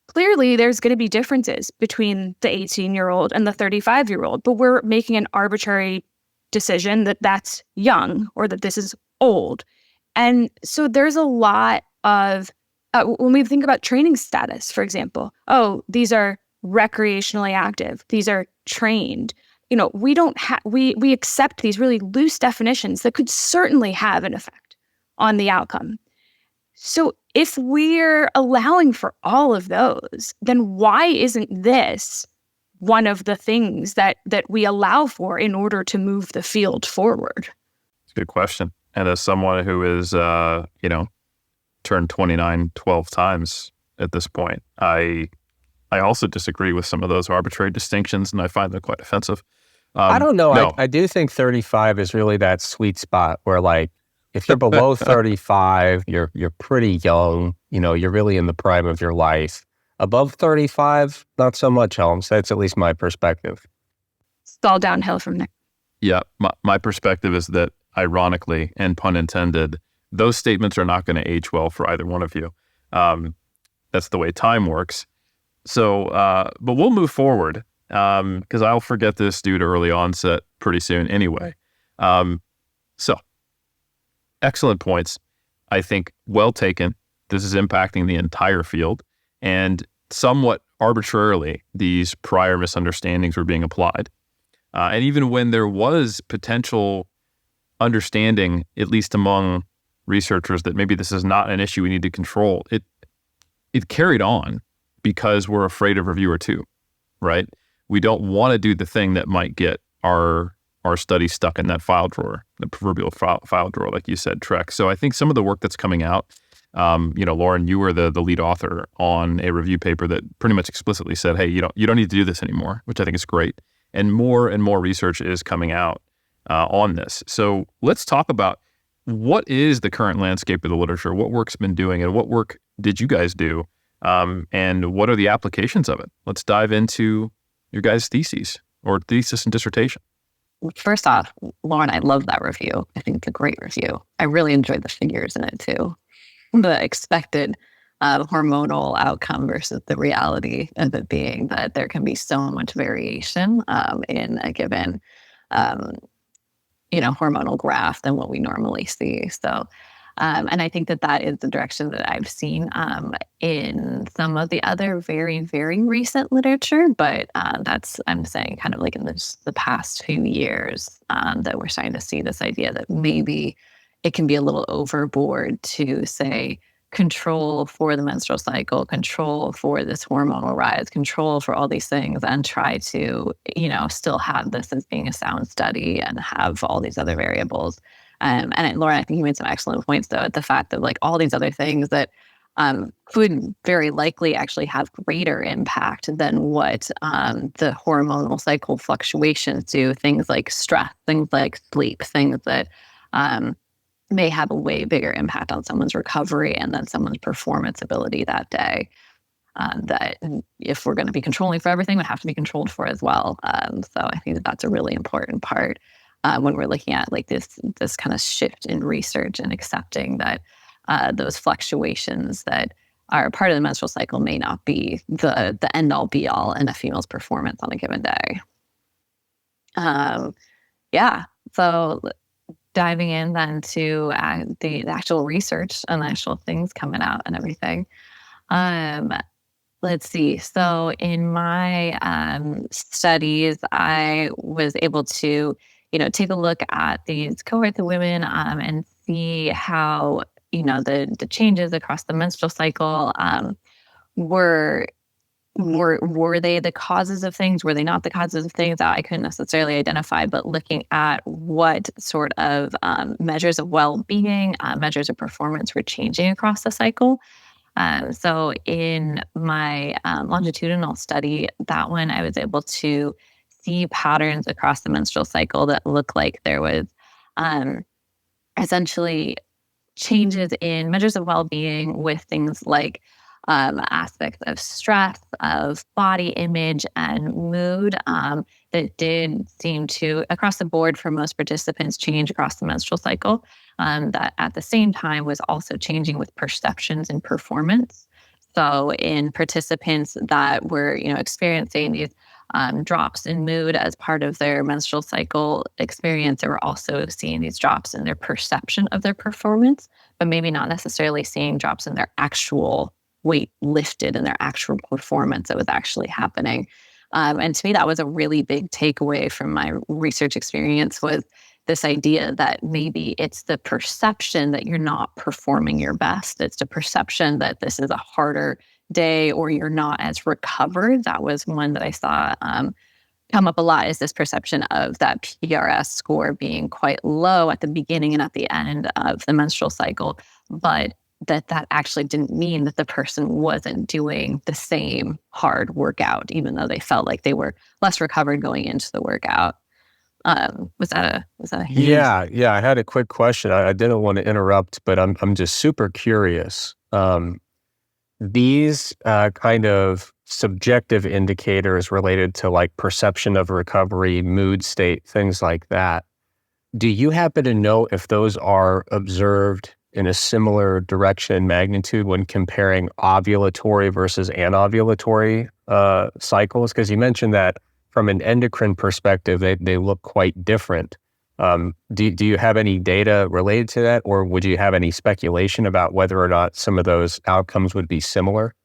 clearly there's going to be differences between the 18-year-old and the 35-year-old, but we're making an arbitrary decision that that's young or that this is old. And so there's a lot of, when we think about training status, for example, these are recreationally active, these are trained. We don't we accept these really loose definitions that could certainly have an effect on the outcome. So if we're allowing for all of those, then why isn't this one of the things that we allow for in order to move the field forward? It's a good question. And as someone who is, turned 29 12 times at this point, I also disagree with some of those arbitrary distinctions, and I find them quite offensive. I don't know. No. I do think 35 is really that sweet spot where, like, if you're below 35, you're pretty young. You're really in the prime of your life. Above 35, not so much, Helms. That's at least my perspective. It's all downhill from there. Yeah, my perspective is that, ironically, and pun intended, those statements are not going to age well for either one of you. That's the way time works. So, but we'll move forward, because I'll forget this due to early onset pretty soon anyway. So, excellent points. I think well taken. This is impacting the entire field, and somewhat arbitrarily, these prior misunderstandings were being applied. And even when there was potential understanding, at least among researchers, that maybe this is not an issue we need to control, it carried on because we're afraid of reviewer two, right? We don't want to do the thing that might get our study stuck in that file drawer, the proverbial file drawer, like you said, Trex. So I think some of the work that's coming out, Lauren, you were the lead author on a review paper that pretty much explicitly said, hey, you don't need to do this anymore, which I think is great. And more research is coming out on this. So let's talk about what is the current landscape of the literature, what work's been doing, and what work did you guys do, and what are the applications of it? Let's dive into your guys' theses or thesis and dissertation. First off, Lauren, I love that review. I think it's a great review. I really enjoyed the figures in it too. The expected hormonal outcome versus the reality of it being that there can be so much variation in a given, hormonal graph than what we normally see. So, and I think that is the direction that I've seen in some of the other very, very recent literature. But I'm saying kind of like in the past few years that we're starting to see this idea that maybe it can be a little overboard to say control for the menstrual cycle, control for this hormonal rise, control for all these things, and try to, still have this as being a sound study and have all these other variables. And Lauren, I think you made some excellent points, though, at the fact that like all these other things that could very likely actually have greater impact than what the hormonal cycle fluctuations do. Things like stress, things like sleep, things that may have a way bigger impact on someone's recovery and then someone's performance ability that day. That if we're going to be controlling for everything, would have to be controlled for as well. So I think that's a really important part. When we're looking at like this kind of shift in research and accepting that those fluctuations that are part of the menstrual cycle may not be the end all be all in a female's performance on a given day. So diving in then to the actual research and the actual things coming out and everything. Let's see. So in my studies, I was able to take a look at these cohorts of women and see how, the changes across the menstrual cycle were they the causes of things? Were they not the causes of things? That I couldn't necessarily identify, but looking at what sort of measures of well-being, measures of performance were changing across the cycle. So in my longitudinal study, that one I was able to see patterns across the menstrual cycle that look like there was essentially changes in measures of well-being with things like aspects of stress, of body image, and mood that did seem to, across the board for most participants, change across the menstrual cycle. That at the same time was also changing with perceptions and performance. So in participants that were, experiencing these drops in mood as part of their menstrual cycle experience, they were also seeing these drops in their perception of their performance, but maybe not necessarily seeing drops in their actual weight lifted and their actual performance that was actually happening. And to me, that was a really big takeaway from my research experience, was this idea that maybe it's the perception that you're not performing your best. It's the perception that this is a harder day or you're not as recovered. That was one that I saw come up a lot, is this perception of that PRS score being quite low at the beginning and at the end of the menstrual cycle, but that actually didn't mean that the person wasn't doing the same hard workout, even though they felt like they were less recovered going into the workout. Was that a huge... Yeah. I had a quick question. I didn't want to interrupt, but I'm just super curious. These kind of subjective indicators related to like perception of recovery, mood state, things like that. Do you happen to know if those are observed in a similar direction and magnitude when comparing ovulatory versus anovulatory cycles? Because you mentioned that from an endocrine perspective, they look quite different. Do you have any data related to that, or would you have any speculation about whether or not some of those outcomes would be similar?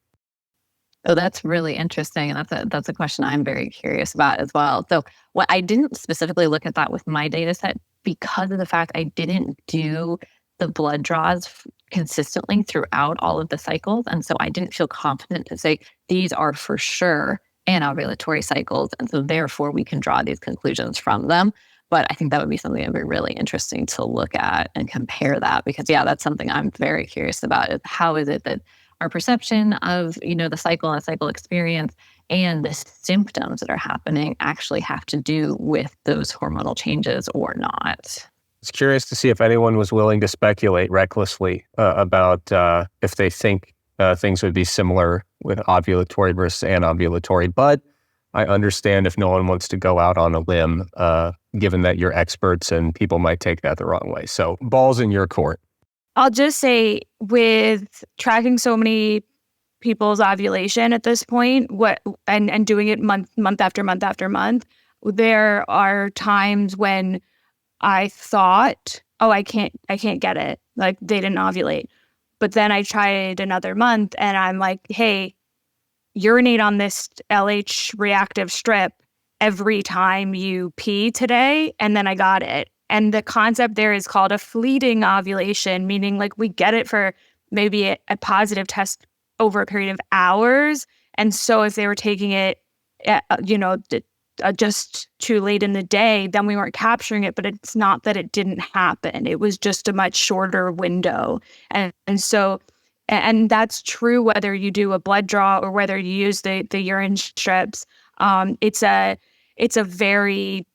Oh, that's really interesting. And that's a question I'm very curious about as well. So what I didn't specifically look at that with my data set because of the fact I didn't do the blood draws consistently throughout all of the cycles. And so I didn't feel confident to say these are for sure anovulatory cycles. And so therefore we can draw these conclusions from them. But I think that would be something that would be really interesting to look at and compare that because, yeah, that's something I'm very curious about is how is it that our perception of, the cycle and cycle experience and the symptoms that are happening actually have to do with those hormonal changes or not. I was curious to see if anyone was willing to speculate recklessly about if they think things would be similar with ovulatory versus anovulatory. But I understand if no one wants to go out on a limb, given that you're experts and people might take that the wrong way. So ball's in your court. I'll just say with tracking so many people's ovulation at this point, and doing it month after month after month, there are times when I thought, oh, I can't get it. Like they didn't ovulate. But then I tried another month and I'm like, hey, urinate on this LH reactive strip every time you pee today. And then I got it. And the concept there is called a fleeting ovulation, meaning like we get it for maybe a positive test over a period of hours. And so if they were taking it, just too late in the day, then we weren't capturing it. But it's not that it didn't happen. It was just a much shorter window. And so that's true whether you do a blood draw or whether you use the urine strips. It's a very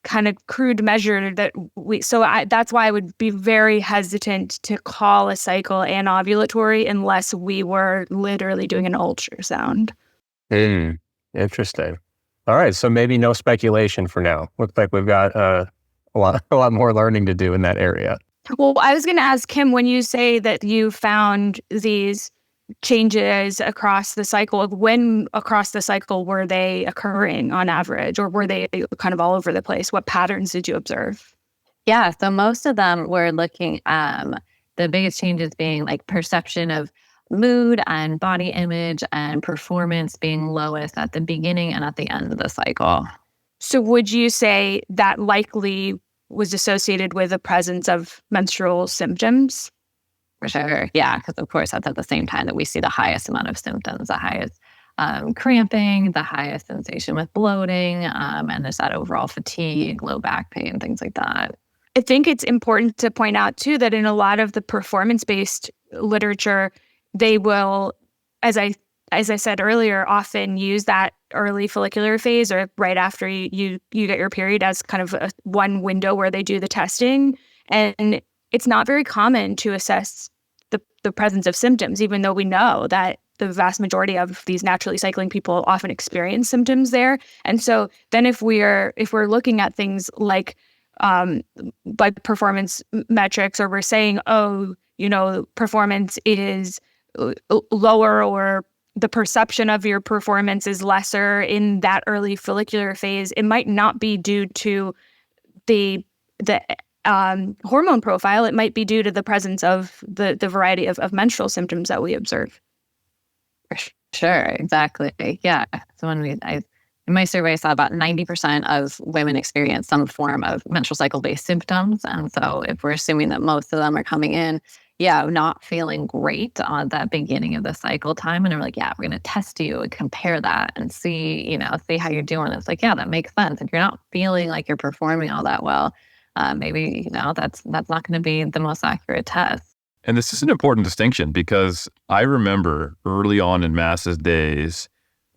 kind of crude measure that that's why I would be very hesitant to call a cycle anovulatory unless we were literally doing an ultrasound. Interesting. All right, so maybe no speculation for now. Looks like we've got a lot more learning to do in that area. Well, I was going to ask Kim, when you say that you found these changes across the cycle, when across the cycle were they occurring on average, or were they kind of all over the place? What patterns did you observe? Yeah, so most of them were looking the biggest changes being like perception of mood and body image and performance being lowest at the beginning and at the end of the cycle. So would you say that likely was associated with the presence of menstrual symptoms? For sure. Yeah, because of course that's at the same time that we see the highest amount of symptoms, the highest cramping, the highest sensation with bloating, and there's that overall fatigue, low back pain, things like that. I think it's important to point out too that in a lot of the performance-based literature, they will, as I said earlier, often use that early follicular phase or right after you get your period as kind of one window where they do the testing. And it's not very common to assess the presence of symptoms, even though we know that the vast majority of these naturally cycling people often experience symptoms there. And so then if we're looking at things like performance metrics, or we're saying, performance is lower, or the perception of your performance is lesser in that early follicular phase, it might not be due to the hormone profile. It might be due to the presence of the variety of menstrual symptoms that we observe. Sure, exactly. Yeah. So in my survey, I saw about 90% of women experience some form of menstrual cycle-based symptoms. And so if we're assuming that most of them are coming in, not feeling great on that beginning of the cycle time, and we're like, we're going to test you and compare that and see how you're doing. It's like, that makes sense. If you're not feeling like you're performing all that well, maybe, that's not going to be the most accurate test. And this is an important distinction because I remember early on in Mass's days,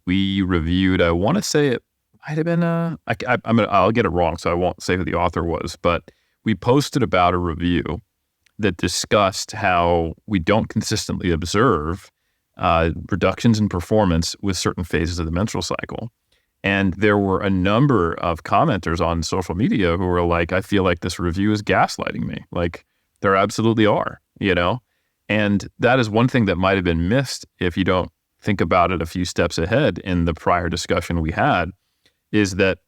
we reviewed, I want to say it might have been I'll get it wrong, so I won't say who the author was, but we posted about a review that discussed how we don't consistently observe reductions in performance with certain phases of the menstrual cycle. And there were a number of commenters on social media who were like, I feel like this review is gaslighting me. Like, there absolutely are, And that is one thing that might have been missed if you don't think about it a few steps ahead in the prior discussion we had, is that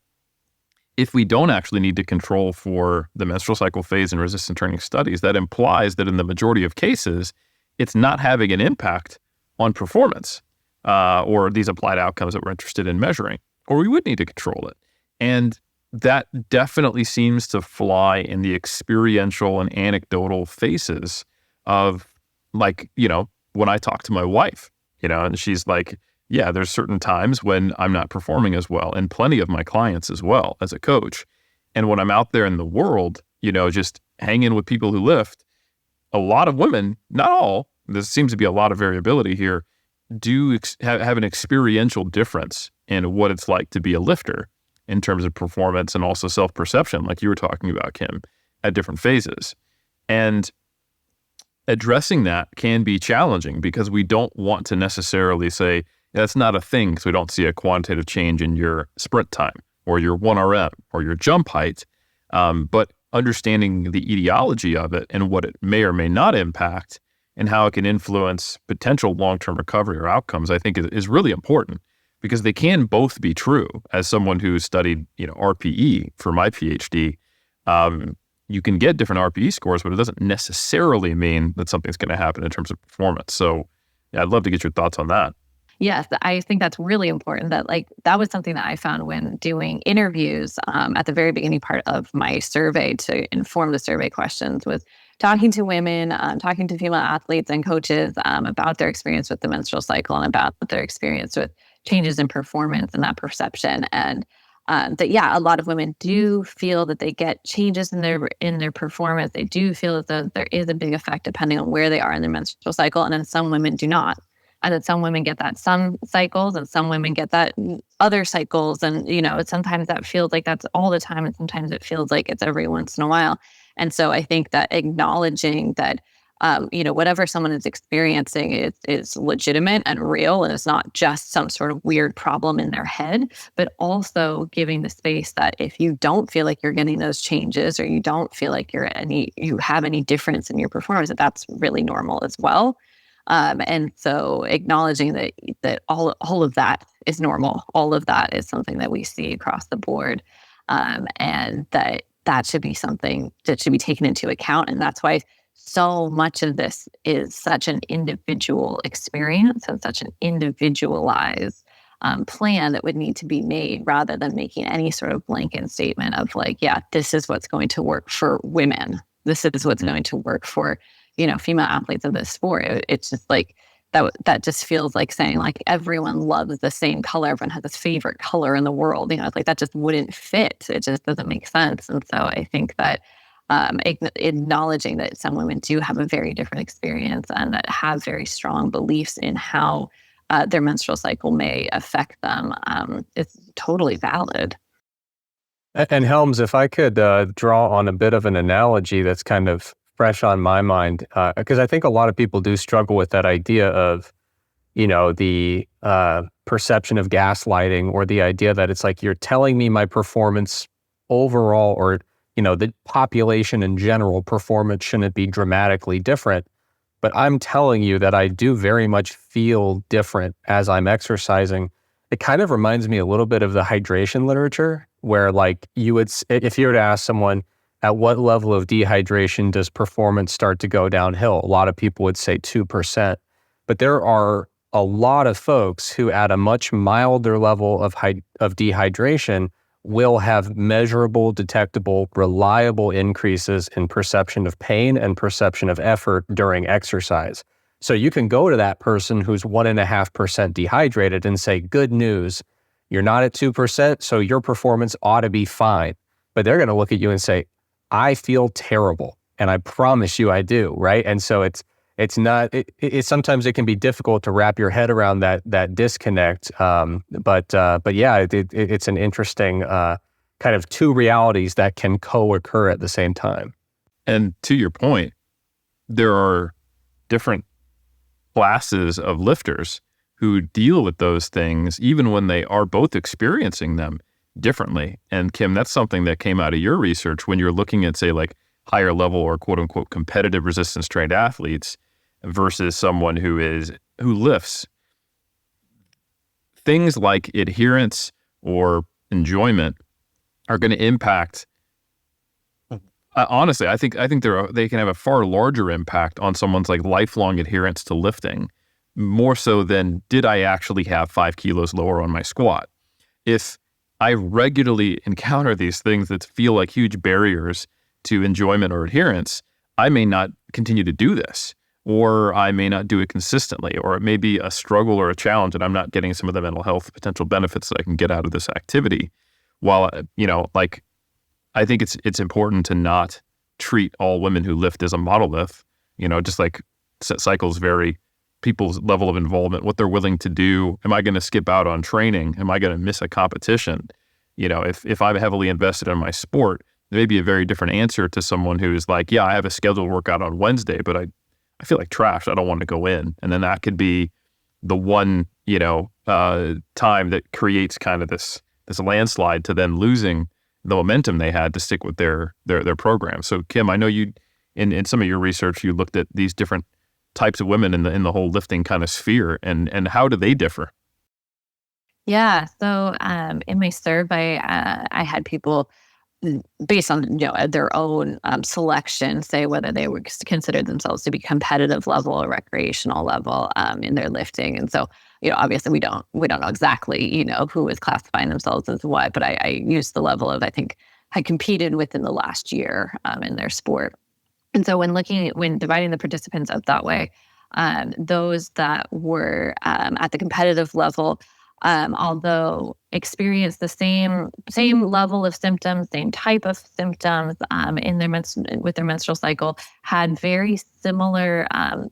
if we don't actually need to control for the menstrual cycle phase in resistant training studies, that implies that in the majority of cases, it's not having an impact on performance. or these applied outcomes that we're interested in measuring, or we would need to control it. And that definitely seems to fly in the experiential and anecdotal phases of, like, when I talk to my wife, and she's like, yeah, there's certain times when I'm not performing as well, and plenty of my clients as well as a coach. And when I'm out there in the world, just hanging with people who lift, a lot of women, not all, there seems to be a lot of variability here, do have an experiential difference in what it's like to be a lifter in terms of performance and also self-perception, like you were talking about, Kim, at different phases. And addressing that can be challenging because we don't want to necessarily say, that's not a thing because we don't see a quantitative change in your sprint time or your 1RM or your jump height. But understanding the etiology of it and what it may or may not impact and how it can influence potential long-term recovery or outcomes, I think is really important, because they can both be true. As someone who studied, RPE for my PhD, you can get different RPE scores, but it doesn't necessarily mean that something's going to happen in terms of performance. So yeah, I'd love to get your thoughts on that. Yes, I think that's really important. That was something that I found when doing interviews at the very beginning part of my survey to inform the survey questions, was talking to women, talking to female athletes and coaches about their experience with the menstrual cycle and about their experience with changes in performance and that perception. And a lot of women do feel that they get changes in their performance. They do feel that there is a big effect depending on where they are in their menstrual cycle, and then some women do not. And then some women get that some cycles, and some women get that other cycles. And, sometimes that feels like that's all the time, and sometimes it feels like it's every once in a while. And so I think that acknowledging that, whatever someone is experiencing is legitimate and real, and it's not just some sort of weird problem in their head, but also giving the space that if you don't feel like you're getting those changes, or you don't feel like you have any difference in your performance, that's really normal as well. And so acknowledging that all of that is normal, all of that is something that we see across the board, and that should be something that should be taken into account. And that's why so much of this is such an individual experience and such an individualized plan that would need to be made, rather than making any sort of blanket statement of like, yeah, this is what's going to work for women. This is what's going to work for female athletes of this sport. It's just like that just feels like saying like everyone loves the same color, everyone has this favorite color in the world. It's like that just wouldn't fit. It just doesn't make sense. And so I think that acknowledging that some women do have a very different experience and that have very strong beliefs in how their menstrual cycle may affect them is totally valid. And Helms, if I could draw on a bit of an analogy that's kind of fresh on my mind, because I think a lot of people do struggle with that idea of, the perception of gaslighting, or the idea that it's like, you're telling me my performance overall, or, the population in general performance shouldn't be dramatically different. But I'm telling you that I do very much feel different as I'm exercising. It kind of reminds me a little bit of the hydration literature, where like if you were to ask someone, at what level of dehydration does performance start to go downhill? A lot of people would say 2%. But there are a lot of folks who at a much milder level of dehydration will have measurable, detectable, reliable increases in perception of pain and perception of effort during exercise. So you can go to that person who's 1.5% dehydrated and say, good news, you're not at 2%, so your performance ought to be fine. But they're going to look at you and say, I feel terrible, and I promise you I do, right? And so it's sometimes it can be difficult to wrap your head around that disconnect. But yeah, it's an interesting kind of two realities that can co-occur at the same time. And to your point, there are different classes of lifters who deal with those things, even when they are both experiencing them differently. And Kim, that's something that came out of your research when you're looking at, say, like higher level or quote unquote competitive resistance trained athletes versus someone who lifts. Things like adherence or enjoyment are going to impact. Honestly, I think they can have a far larger impact on someone's like lifelong adherence to lifting more so than did I actually have 5 kilos lower on my squat. If I regularly encounter these things that feel like huge barriers to enjoyment or adherence, I may not continue to do this, or I may not do it consistently, or it may be a struggle or a challenge and I'm not getting some of the mental health potential benefits that I can get out of this activity. While, like, I think it's important to not treat all women who lift as a monolith, just like cycles vary, people's level of involvement, what they're willing to do. Am I going to skip out on training? Am I going to miss a competition? If I'm heavily invested in my sport, there may be a very different answer to someone who's like, yeah, I have a scheduled workout on Wednesday, but I feel like trash. I don't want to go in. And then that could be the one, time that creates kind of this landslide to then losing the momentum they had to stick with their program. So Kim, I know you, in some of your research, you looked at these different types of women in the whole lifting kind of sphere, and how do they differ? Yeah. So in my survey, I had people based on their own selection say whether they would consider themselves to be competitive level or recreational level in their lifting. And so obviously we don't know exactly who is classifying themselves as what, but I used the level of, I think, had competed within the last year in their sport. And so when dividing the participants up that way, those that were at the competitive level, although experienced the same level of symptoms, same type of symptoms in their with their menstrual cycle, had very similar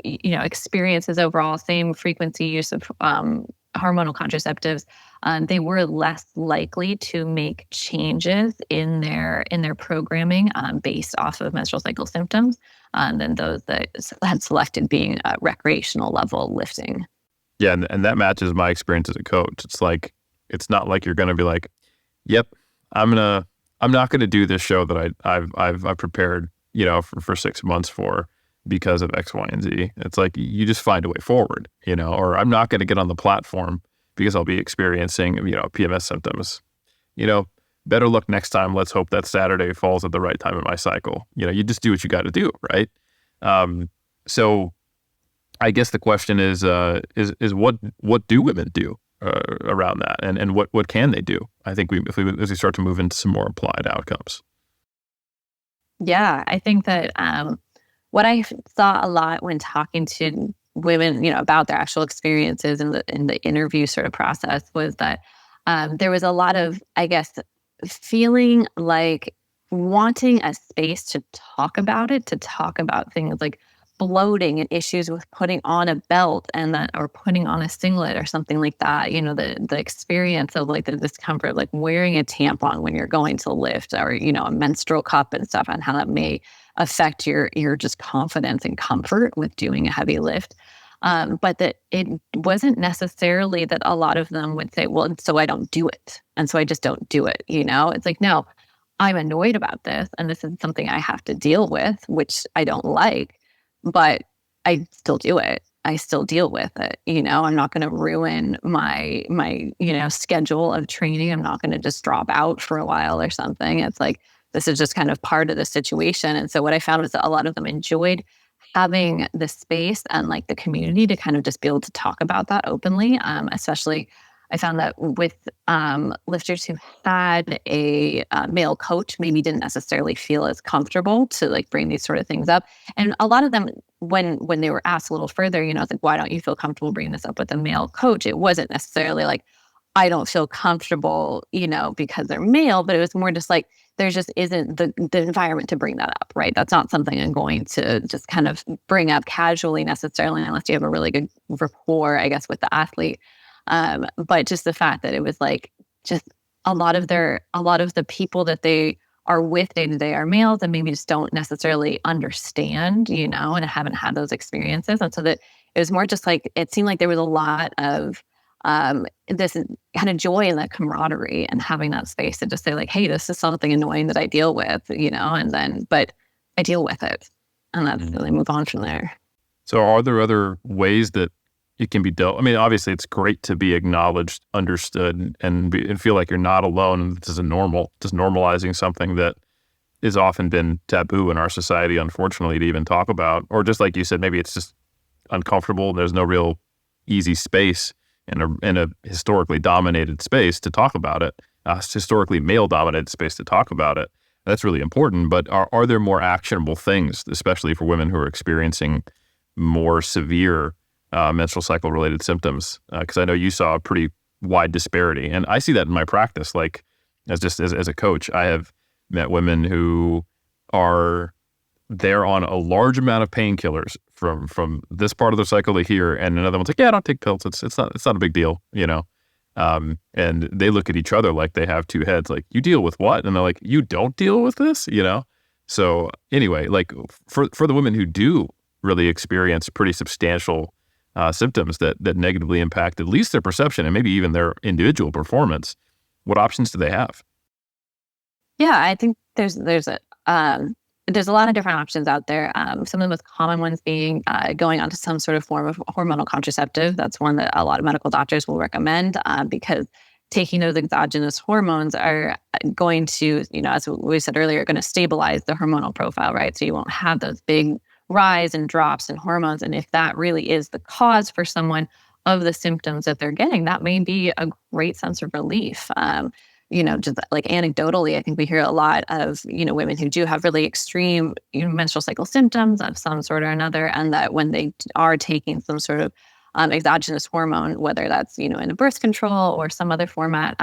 experiences overall, same frequency use of hormonal contraceptives, they were less likely to make changes in their programming based off of menstrual cycle symptoms than those that had selected being recreational level lifting. Yeah, and that matches my experience as a coach. It's like, it's not like you're going to be like, yep, I'm not going to do this show that I've prepared for 6 months for because of X, Y, and Z. It's like you just find a way forward, or I'm not going to get on the platform because I'll be experiencing, PMS symptoms. Better luck next time. Let's hope that Saturday falls at the right time in my cycle. You just do what you got to do, right? So I guess the question is what do women do around that, and what can they do? I think as we start to move into some more applied outcomes. Yeah, I think that what I saw a lot when talking to women, about their actual experiences in the interview sort of process was that there was a lot of, I guess, feeling like wanting a space to talk about things like bloating and issues with putting on a belt or putting on a singlet or something like that. The experience of like the discomfort, like wearing a tampon when you're going to lift, or a menstrual cup and stuff, and how that may affect your just confidence and comfort with doing a heavy lift. But that it wasn't necessarily that a lot of them would say, well, so I don't do it. And so I just don't do it. It's like, no, I'm annoyed about this. And this is something I have to deal with, which I don't like, but I still do it. I still deal with it. I'm not going to ruin my schedule of training. I'm not going to just drop out for a while or something. It's like, this is just kind of part of the situation. And so what I found was that a lot of them enjoyed having the space and like the community to kind of just be able to talk about that openly. Especially I found that with lifters who had a male coach, maybe didn't necessarily feel as comfortable to like bring these sort of things up. And a lot of them, when they were asked a little further, it's like, why don't you feel comfortable bringing this up with a male coach? It wasn't necessarily like, I don't feel comfortable, because they're male, but it was more just like, there just isn't the environment to bring that up, right? That's not something I'm going to just kind of bring up casually necessarily, unless you have a really good rapport, I guess, with the athlete. But just the fact that it was like, just a lot of the people that they are with day to day are males and maybe just don't necessarily understand, and haven't had those experiences. And so that it was more just like, it seemed like there was a lot of this kind of joy in that camaraderie and having that space to just say like, hey, this is something annoying that I deal with, but I deal with it, and that's really move on from there. So are there other ways that it can be dealt? I mean, obviously it's great to be acknowledged, understood, and feel like you're not alone. This is just normalizing something that has often been taboo in our society, unfortunately, to even talk about, or just like you said, maybe it's just uncomfortable and there's no real easy space in a historically dominated space to talk about it, historically male-dominated space to talk about it. That's really important. But are there more actionable things, especially for women who are experiencing more severe menstrual cycle-related symptoms? Because I know you saw a pretty wide disparity, and I see that in my practice. Like, as a coach, I have met women who they're on a large amount of painkillers from this part of their cycle to here, and another one's like, yeah, I don't take pills. It's not a big deal, and they look at each other like they have two heads. Like, you deal with what? And they're like, you don't deal with this, So anyway, like for the women who do really experience pretty substantial symptoms that negatively impact at least their perception and maybe even their individual performance, what options do they have? Yeah, I think there's a lot of different options out there. Some of the most common ones being going onto some sort of form of hormonal contraceptive. That's one that a lot of medical doctors will recommend because taking those exogenous hormones are going to, as we said earlier, going to stabilize the hormonal profile, right? So you won't have those big rise and drops in hormones. And if that really is the cause for someone of the symptoms that they're getting, that may be a great sense of relief. Just like anecdotally, I think we hear a lot of, women who do have really extreme menstrual cycle symptoms of some sort or another, and that when they are taking some sort of exogenous hormone, whether that's, in a birth control or some other format,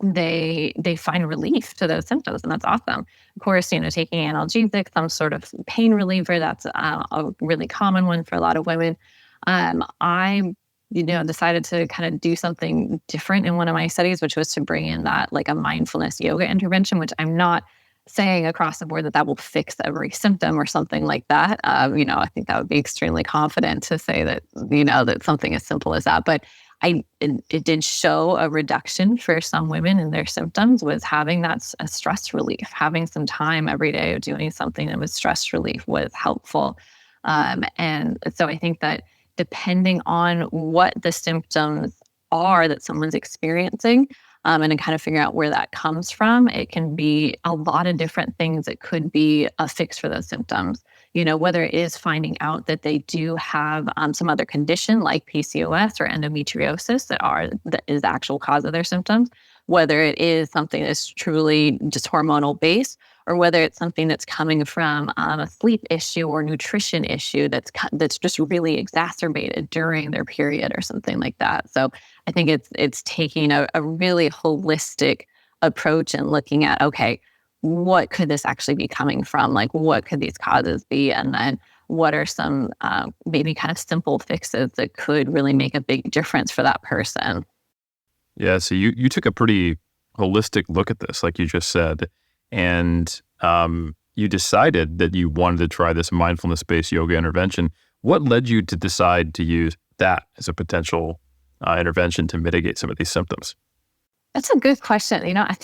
they find relief to those symptoms, and that's awesome. Of course, taking analgesic, some sort of pain reliever, that's a really common one for a lot of women. I decided to kind of do something different in one of my studies, which was to bring in that like a mindfulness yoga intervention, which I'm not saying across the board that will fix every symptom or something like that. I think that would be extremely confident to say that, that something as simple as that. But it did show a reduction for some women in their symptoms was having that a stress relief, having some time every day of doing something that was stress relief was helpful. And so I think that depending on what the symptoms are that someone's experiencing, and then kind of figuring out where that comes from, it can be a lot of different things that could be a fix for those symptoms. Whether it is finding out that they do have some other condition like PCOS or endometriosis that is the actual cause of their symptoms, whether it is something that's truly just hormonal based, or whether it's something that's coming from a sleep issue or nutrition issue that's just really exacerbated during their period or something like that. So I think it's taking a really holistic approach and looking at, okay, what could this actually be coming from? Like, what could these causes be? And then what are some maybe kind of simple fixes that could really make a big difference for that person? Yeah, so you took a pretty holistic look at this, like you just said, and you decided that you wanted to try this mindfulness-based yoga intervention. What led you to decide to use that as a potential intervention to mitigate some of these symptoms? That's a good question. I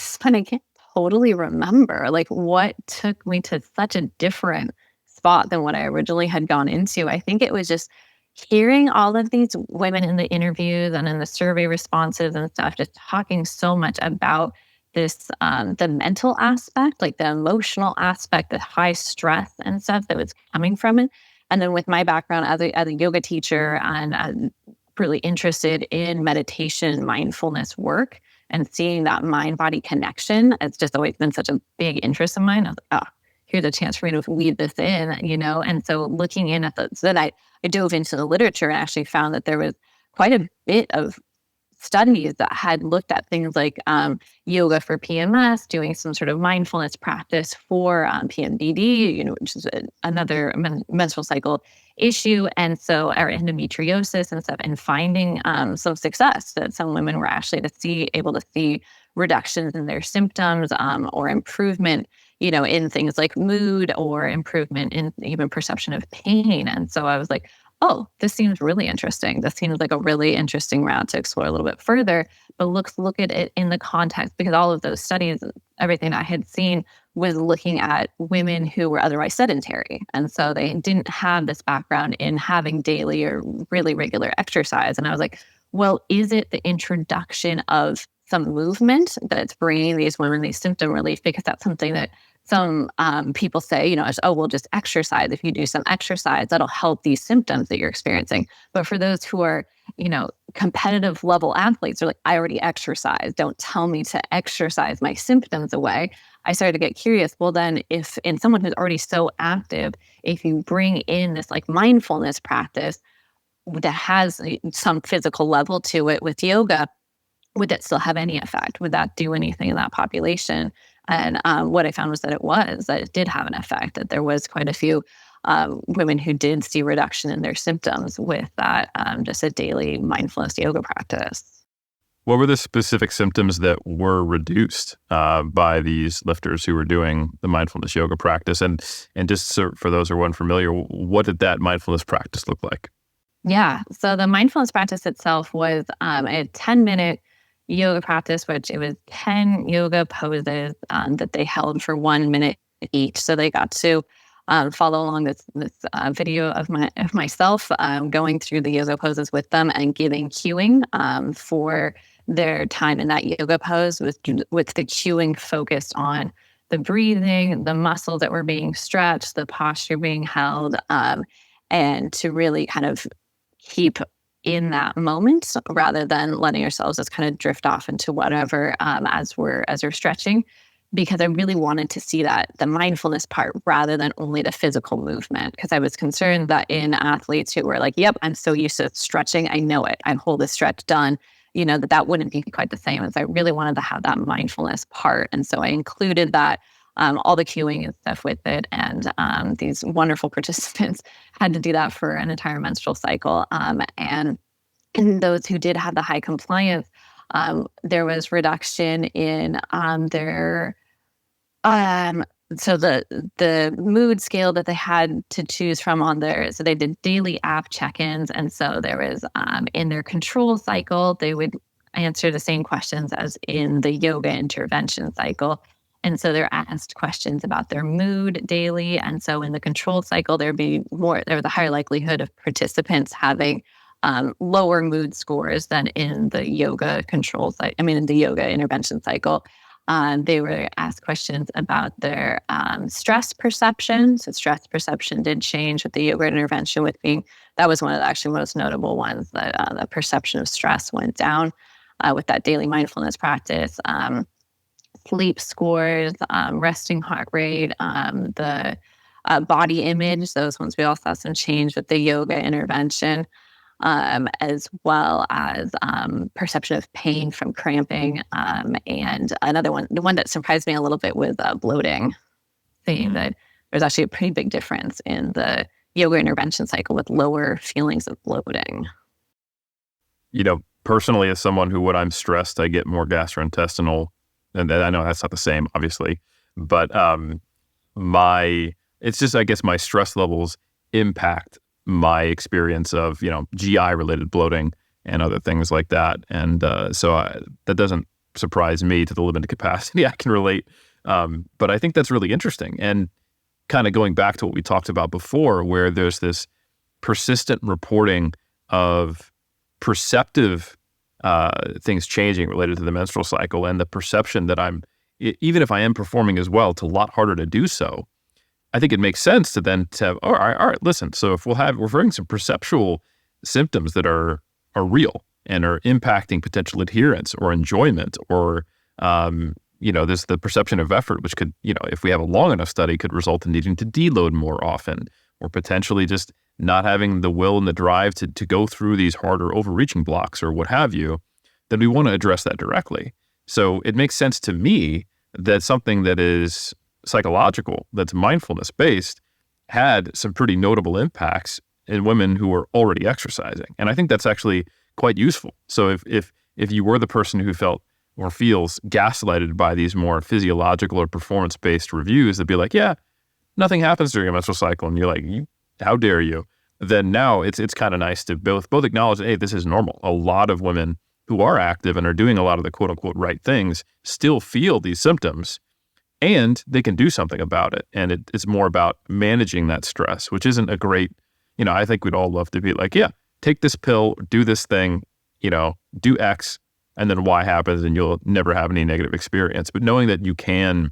can't totally remember like what took me to such a different spot than what I originally had gone into. I think it was just hearing all of these women in the interviews and in the survey responses and stuff, just talking so much about this, the mental aspect, like the emotional aspect, the high stress and stuff that was coming from it. And then with my background as a yoga teacher and really interested in meditation, mindfulness work, and seeing that mind-body connection, it's just always been such a big interest of mine. I was like, here's a chance for me to weave this in, And so looking in at so then I dove into the literature and actually found that there was quite a bit of studies that had looked at things like yoga for PMS, doing some sort of mindfulness practice for PMDD, which is another menstrual cycle issue, and so our endometriosis and stuff, and finding some success that some women were actually able to see reductions in their symptoms or improvement, in things like mood or improvement in even perception of pain. And so I was like, oh, this seems really interesting. This seems like a really interesting route to explore a little bit further. But look at it in the context, because all of those studies, everything I had seen was looking at women who were otherwise sedentary. And so they didn't have this background in having daily or really regular exercise. And I was like, well, is it the introduction of some movement that's bringing these women these symptom relief? Because that's something that some people say, we'll just exercise. If you do some exercise, that'll help these symptoms that you're experiencing. But for those who are, competitive level athletes are like, I already exercise. Don't tell me to exercise my symptoms away. I started to get curious. Well, then if in someone who's already so active, if you bring in this like mindfulness practice that has some physical level to it with yoga, would that still have any effect? Would that do anything in that population? And what I found was that it did have an effect, that there was quite a few women who did see reduction in their symptoms with that, just a daily mindfulness yoga practice. What were the specific symptoms that were reduced by these lifters who were doing the mindfulness yoga practice? And just for those who are unfamiliar, what did that mindfulness practice look like? Yeah. So the mindfulness practice itself was a 10-minute yoga practice, which it was 10 yoga poses that they held for 1 minute each. So they got to follow along this video of myself going through the yoga poses with them and giving cueing for their time in that yoga pose, with the cueing focused on the breathing, the muscles that were being stretched, the posture being held, and to really kind of keep in that moment rather than letting ourselves just kind of drift off into whatever as we're stretching, because I really wanted to see that the mindfulness part rather than only the physical movement, because I was concerned that in athletes who were like, yep, I'm so used to stretching, I know it, I hold this stretch done, that wouldn't be quite the same. As I really wanted to have that mindfulness part. And so I included that, all the cueing and stuff with it. And these wonderful participants had to do that for an entire menstrual cycle. And in those who did have the high compliance, there was reduction in their so the mood scale that they had to choose from on there. So they did daily app check-ins. And so there was in their control cycle, they would answer the same questions as in the yoga intervention cycle. And so they're asked questions about their mood daily. And so in the control cycle, there was a higher likelihood of participants having lower mood scores than in the yoga in the yoga intervention cycle. They were asked questions about their stress perception. So stress perception did change with the yoga intervention, that was one of the actually most notable ones, that the perception of stress went down with that daily mindfulness practice. Sleep scores, resting heart rate, the body image, those ones we all saw some change with the yoga intervention, as well as perception of pain from cramping. And another one, the one that surprised me a little bit was bloating, seeing that there's actually a pretty big difference in the yoga intervention cycle with lower feelings of bloating. Personally, as someone who, when I'm stressed, I get more gastrointestinal. And I know that's not the same, obviously, but it's just, I guess, my stress levels impact my experience of, GI-related bloating and other things like that. And that doesn't surprise me to the limited capacity. I can relate. But I think that's really interesting. And kind of going back to what we talked about before, where there's this persistent reporting of perceptive things changing related to the menstrual cycle, and the perception that even if I am performing as well, it's a lot harder to do so. I think it makes sense to have, all right, listen. So if we're having some perceptual symptoms that are real and are impacting potential adherence or enjoyment, or there's the perception of effort, which could, if we have a long enough study, could result in needing to deload more often, or potentially just not having the will and the drive to go through these harder overreaching blocks or what have you, then we want to address that directly. So it makes sense to me that something that is psychological, that's mindfulness-based, had some pretty notable impacts in women who were already exercising. And I think that's actually quite useful. So if you were the person who felt or feels gaslighted by these more physiological or performance-based reviews, that'd be like, yeah, nothing happens during a menstrual cycle, and you're like, how dare you? Then now it's kind of nice to both acknowledge that, hey, this is normal. A lot of women who are active and are doing a lot of the quote unquote right things still feel these symptoms, and they can do something about it. And it's more about managing that stress, which isn't a great, I think we'd all love to be like, yeah, take this pill, do this thing, do X, and then Y happens and you'll never have any negative experience. But knowing that you can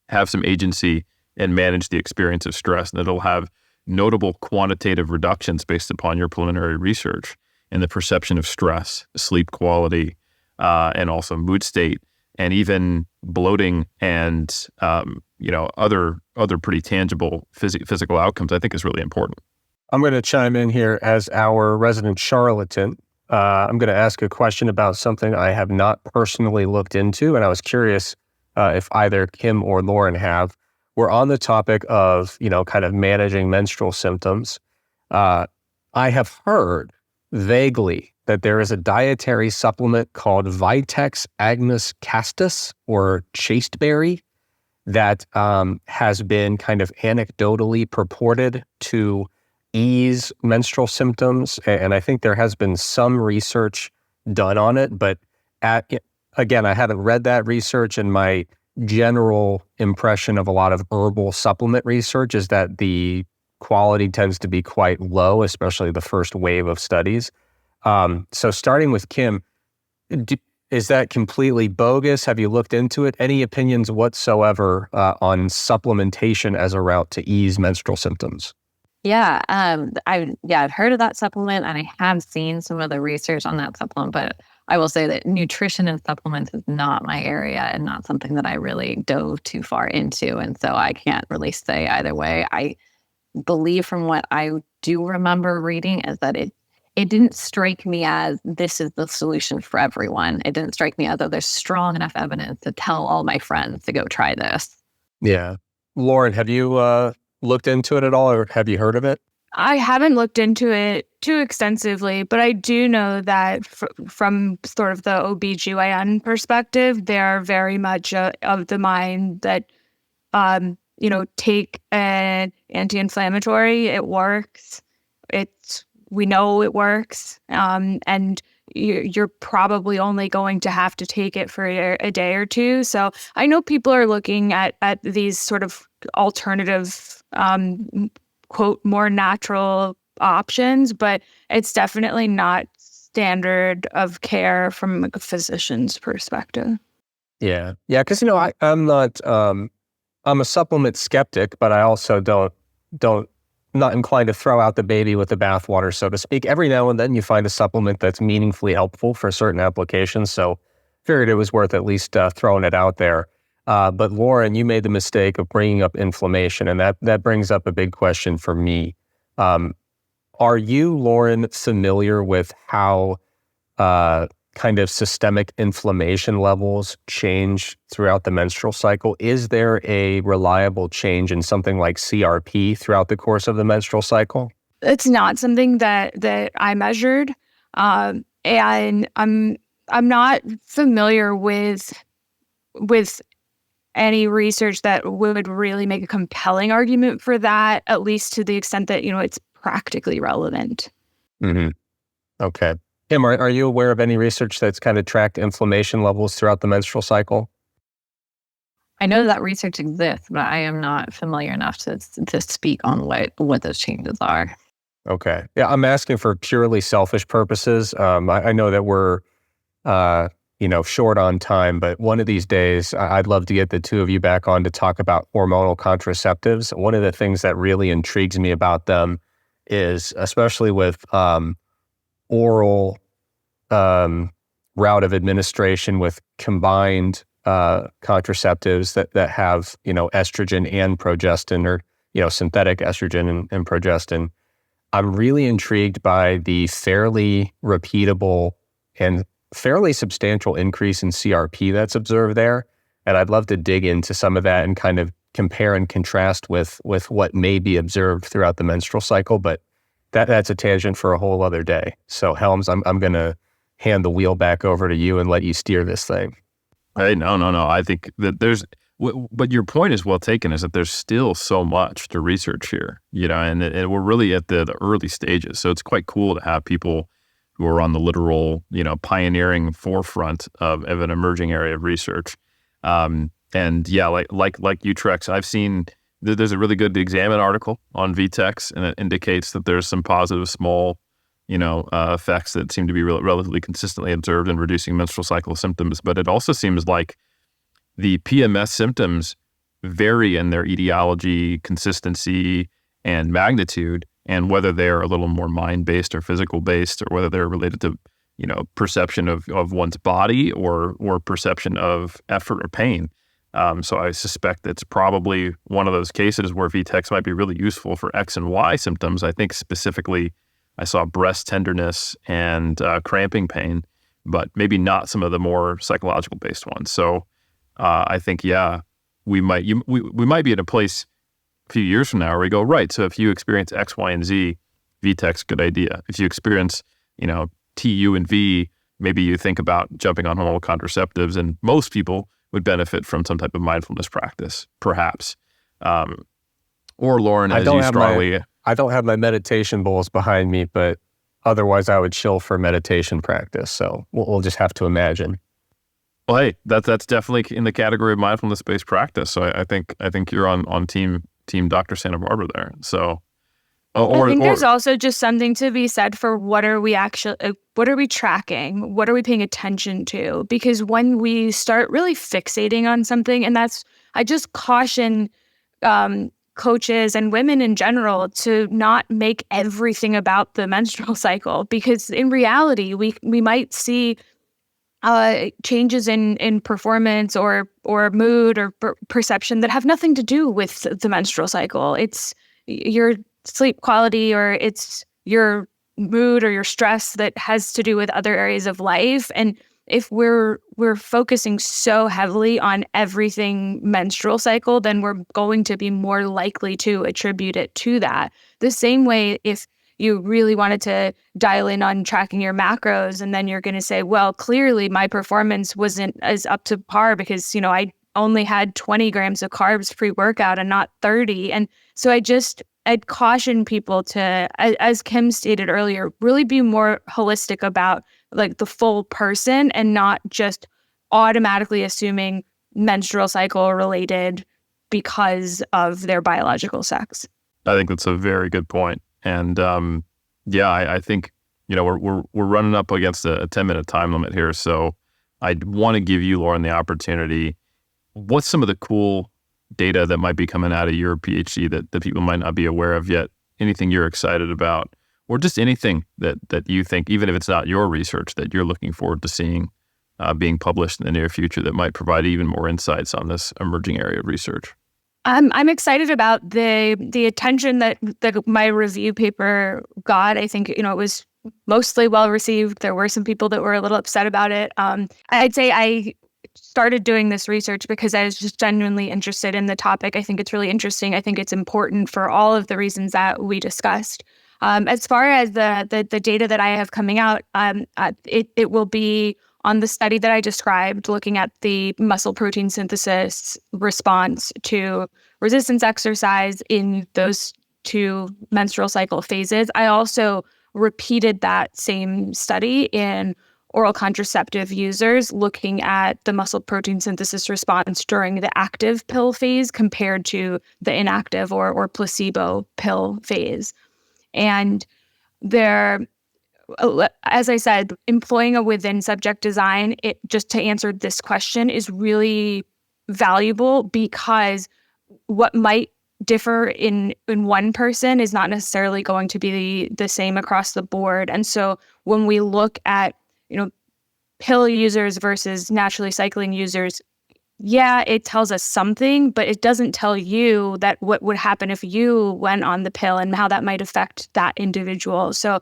have some agency and manage the experience of stress, and it'll have notable quantitative reductions based upon your preliminary research in the perception of stress, sleep quality, and also mood state, and even bloating and other pretty tangible physical outcomes. I think is really important. I'm going to chime in here as our resident charlatan. I'm going to ask a question about something I have not personally looked into, and I was curious if either Kim or Lauren have. We're on the topic of, kind of managing menstrual symptoms. I have heard vaguely that there is a dietary supplement called vitex agnus-castus or Chasteberry that has been kind of anecdotally purported to ease menstrual symptoms. And I think there has been some research done on it, but again, I haven't read that research, and my general impression of a lot of herbal supplement research is that the quality tends to be quite low, especially the first wave of studies. So starting with Kim, is that completely bogus? Have you looked into it? Any opinions whatsoever on supplementation as a route to ease menstrual symptoms? Yeah, I've heard of that supplement, and I have seen some of the research on that supplement, but I will say that nutrition and supplements is not my area and not something that I really dove too far into. And so I can't really say either way. I believe from what I do remember reading is that it didn't strike me as this is the solution for everyone. It didn't strike me as though there's strong enough evidence to tell all my friends to go try this. Yeah. Lauren, have you looked into it at all, or have you heard of it? I haven't looked into it too extensively, but I do know that from sort of the OBGYN perspective, they're very much of the mind that, take an anti-inflammatory. It works. We know it works. And you're probably only going to have to take it for a day or two. So I know people are looking at these sort of alternative quote, more natural options, but it's definitely not standard of care from a physician's perspective. Yeah. Yeah. Because, I'm not, I'm a supplement skeptic, but I also not inclined to throw out the baby with the bathwater, so to speak. Every now and then you find a supplement that's meaningfully helpful for certain applications. So figured it was worth at least throwing it out there. But Lauren, you made the mistake of bringing up inflammation, and that brings up a big question for me. Are you, Lauren, familiar with how kind of systemic inflammation levels change throughout the menstrual cycle? Is there a reliable change in something like CRP throughout the course of the menstrual cycle? It's not something that I measured, and I'm not familiar with any research that would really make a compelling argument for that, at least to the extent that, it's practically relevant. Mm-hmm. Okay. Kim, are you aware of any research that's kind of tracked inflammation levels throughout the menstrual cycle? I know that research exists, but I am not familiar enough to speak on what those changes are. Okay. Yeah, I'm asking for purely selfish purposes. I know that we're short on time, but one of these days, I'd love to get the two of you back on to talk about hormonal contraceptives. One of the things that really intrigues me about them is, especially with oral route of administration with combined contraceptives that have, estrogen and progestin, or, synthetic estrogen and progestin. I'm really intrigued by the fairly repeatable and fairly substantial increase in CRP that's observed there. And I'd love to dig into some of that and kind of compare and contrast with what may be observed throughout the menstrual cycle. But that's a tangent for a whole other day. So Helms, I'm going to hand the wheel back over to you and let you steer this thing. Hey, no. I think that but your point is well taken, is that there's still so much to research here, and we're really at the early stages. So it's quite cool to have people who are on the literal, pioneering forefront of an emerging area of research. And yeah, like you, Trex, I've seen there's a really good Examine article on vitex, and it indicates that there's some positive small, effects that seem to be relatively consistently observed in reducing menstrual cycle symptoms. But it also seems like the PMS symptoms vary in their etiology, consistency, and magnitude, and whether they're a little more mind-based or physical-based, or whether they're related to, perception of one's body or perception of effort or pain. So I suspect it's probably one of those cases where vitex might be really useful for X and Y symptoms. I think specifically I saw breast tenderness and cramping pain, but maybe not some of the more psychological based ones. So I think, we might be in a place a few years from now where we go, right, so if you experience X, Y, and Z, vitex, good idea. If you experience, T, U, and V, maybe you think about jumping on hormonal contraceptives, and most people would benefit from some type of mindfulness practice, perhaps. Or Lauren, as you strongly... I don't have my meditation bowls behind me, but otherwise I would chill for meditation practice. So we'll just have to imagine. Well, hey, that's definitely in the category of mindfulness-based practice. So I think you're on team Dr. SantaBarbara there. So, I think there's also just something to be said for what are we tracking? What are we paying attention to? Because when we start really fixating on something, and I just caution coaches and women in general to not make everything about the menstrual cycle, because in reality, we might see changes in performance or mood or perception that have nothing to do with the menstrual cycle. It's your sleep quality, or it's your mood or your stress that has to do with other areas of life. And if we're focusing so heavily on everything menstrual cycle, then we're going to be more likely to attribute it to that. The same way, if you really wanted to dial in on tracking your macros, and then you're going to say, well, clearly my performance wasn't as up to par because, I only had 20 grams of carbs pre-workout and not 30. And so I'd caution people to, as Kim stated earlier, really be more holistic about like the full person and not just automatically assuming menstrual cycle related because of their biological sex. I think that's a very good point. And I think, we're running up against a 10-minute time limit here. So I want to give you, Lauren, the opportunity. What's some of the cool data that might be coming out of your PhD that people might not be aware of yet? Anything you're excited about, or just anything that you think, even if it's not your research, that you're looking forward to seeing being published in the near future that might provide even more insights on this emerging area of research? I'm excited about the attention that my review paper got. I think, it was mostly well received. There were some people that were a little upset about it. I'd say I started doing this research because I was just genuinely interested in the topic. I think it's really interesting. I think it's important for all of the reasons that we discussed. As far as the data that I have coming out, it will be on the study that I described, looking at the muscle protein synthesis response to resistance exercise in those two menstrual cycle phases. I also repeated that same study in oral contraceptive users, looking at the muscle protein synthesis response during the active pill phase compared to the inactive or placebo pill phase. And there, as I said, employing a within subject design, just to answer this question, is really valuable, because what might differ in one person is not necessarily going to be the same across the board. And so when we look at, pill users versus naturally cycling users, it tells us something, but it doesn't tell you that what would happen if you went on the pill and how that might affect that individual. So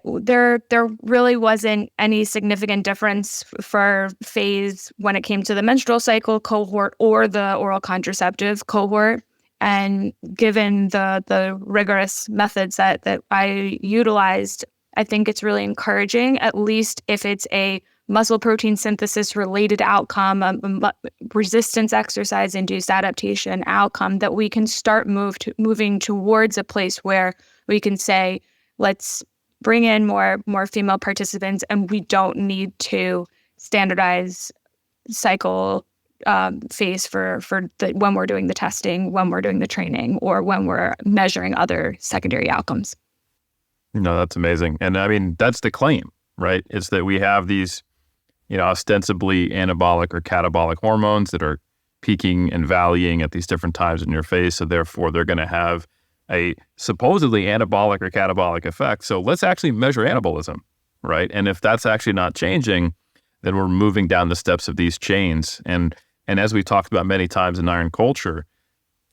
there really wasn't any significant difference for phase when it came to the menstrual cycle cohort or the oral contraceptive cohort. And given the rigorous methods that I utilized, I think it's really encouraging, at least if it's a muscle protein synthesis related outcome, a resistance exercise induced adaptation outcome, that we can start moving towards a place where we can say, let's bring in more female participants, and we don't need to standardize cycle phase for when we're doing the testing, when we're doing the training, or when we're measuring other secondary outcomes. No, that's amazing. And I mean, that's the claim, right? It's that we have these, ostensibly anabolic or catabolic hormones that are peaking and valleying at these different times in your phase. So therefore, they're going to have a supposedly anabolic or catabolic effect. So let's actually measure anabolism, right? And if that's actually not changing, then we're moving down the steps of these chains. And as we talked about many times in iron culture,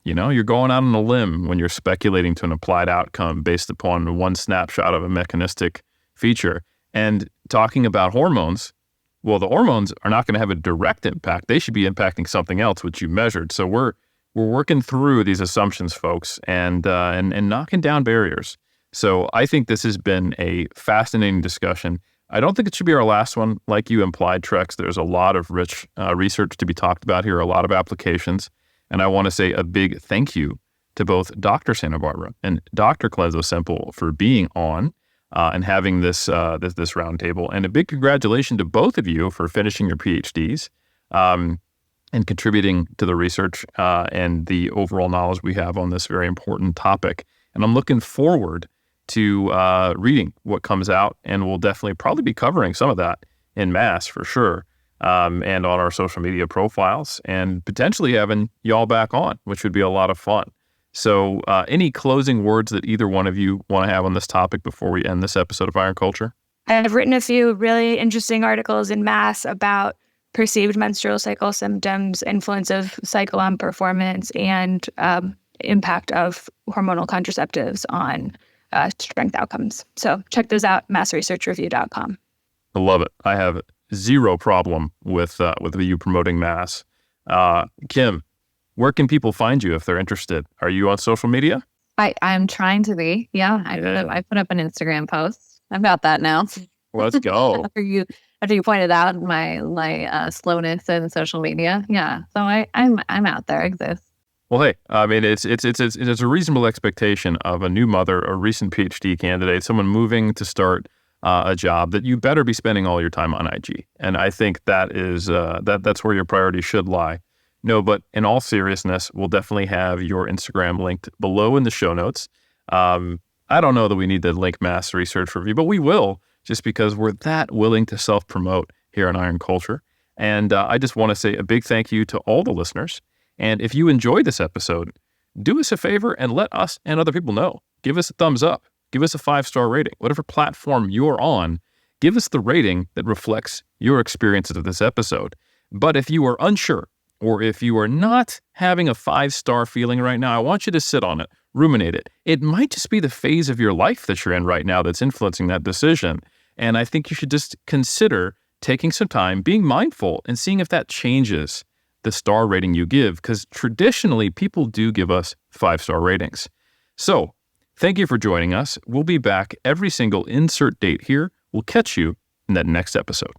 you're going out on a limb when you're speculating to an applied outcome based upon one snapshot of a mechanistic feature. And talking about hormones, well, the hormones are not going to have a direct impact. They should be impacting something else, which you measured. So we're working through these assumptions, folks, and knocking down barriers. So I think this has been a fascinating discussion. I don't think it should be our last one. Like you implied, Trex, there's a lot of rich research to be talked about here, a lot of applications. And I want to say a big thank you to both Dr. SantaBarbara and Dr. Colenso-Semple for being on and having this roundtable. And a big congratulations to both of you for finishing your PhDs and contributing to the research and the overall knowledge we have on this very important topic. And I'm looking forward to reading what comes out, and we'll definitely probably be covering some of that in mass for sure, and on our social media profiles, and potentially having y'all back on, which would be a lot of fun. So any closing words that either one of you want to have on this topic before we end this episode of Iron Culture? I've written a few really interesting articles in mass about perceived menstrual cycle symptoms, influence of cycle on performance, and impact of hormonal contraceptives on strength outcomes. So check those out, massresearchreview.com. I love it. I have zero problem with you promoting mass. Kim, where can people find you if they're interested? Are you on social media? I'm trying to be. Yeah, I put up an Instagram post. I've got that now. Let's go. after you pointed out my slowness in social media. Yeah, so I'm out there. I exist. Well, hey, I mean, it's a reasonable expectation of a new mother, a recent PhD candidate, someone moving to start a job, that you better be spending all your time on IG. And I think that is that's where your priority should lie. No, but in all seriousness, we'll definitely have your Instagram linked below in the show notes. I don't know that we need to link Mass Research Review, but we will, just because we're that willing to self-promote here on Iron Culture. And I just want to say a big thank you to all the listeners. And if you enjoyed this episode, do us a favor and let us and other people know. Give us a thumbs up. Give us a 5-star rating. Whatever platform you're on, give us the rating that reflects your experiences of this episode. But if you are unsure, or if you are not having a 5-star feeling right now, I want you to sit on it, ruminate it. It might just be the phase of your life that you're in right now that's influencing that decision. And I think you should just consider taking some time, being mindful, and seeing if that changes the star rating you give, because traditionally people do give us 5-star ratings. So thank you for joining us. We'll be back every single insert date here. We'll catch you in that next episode.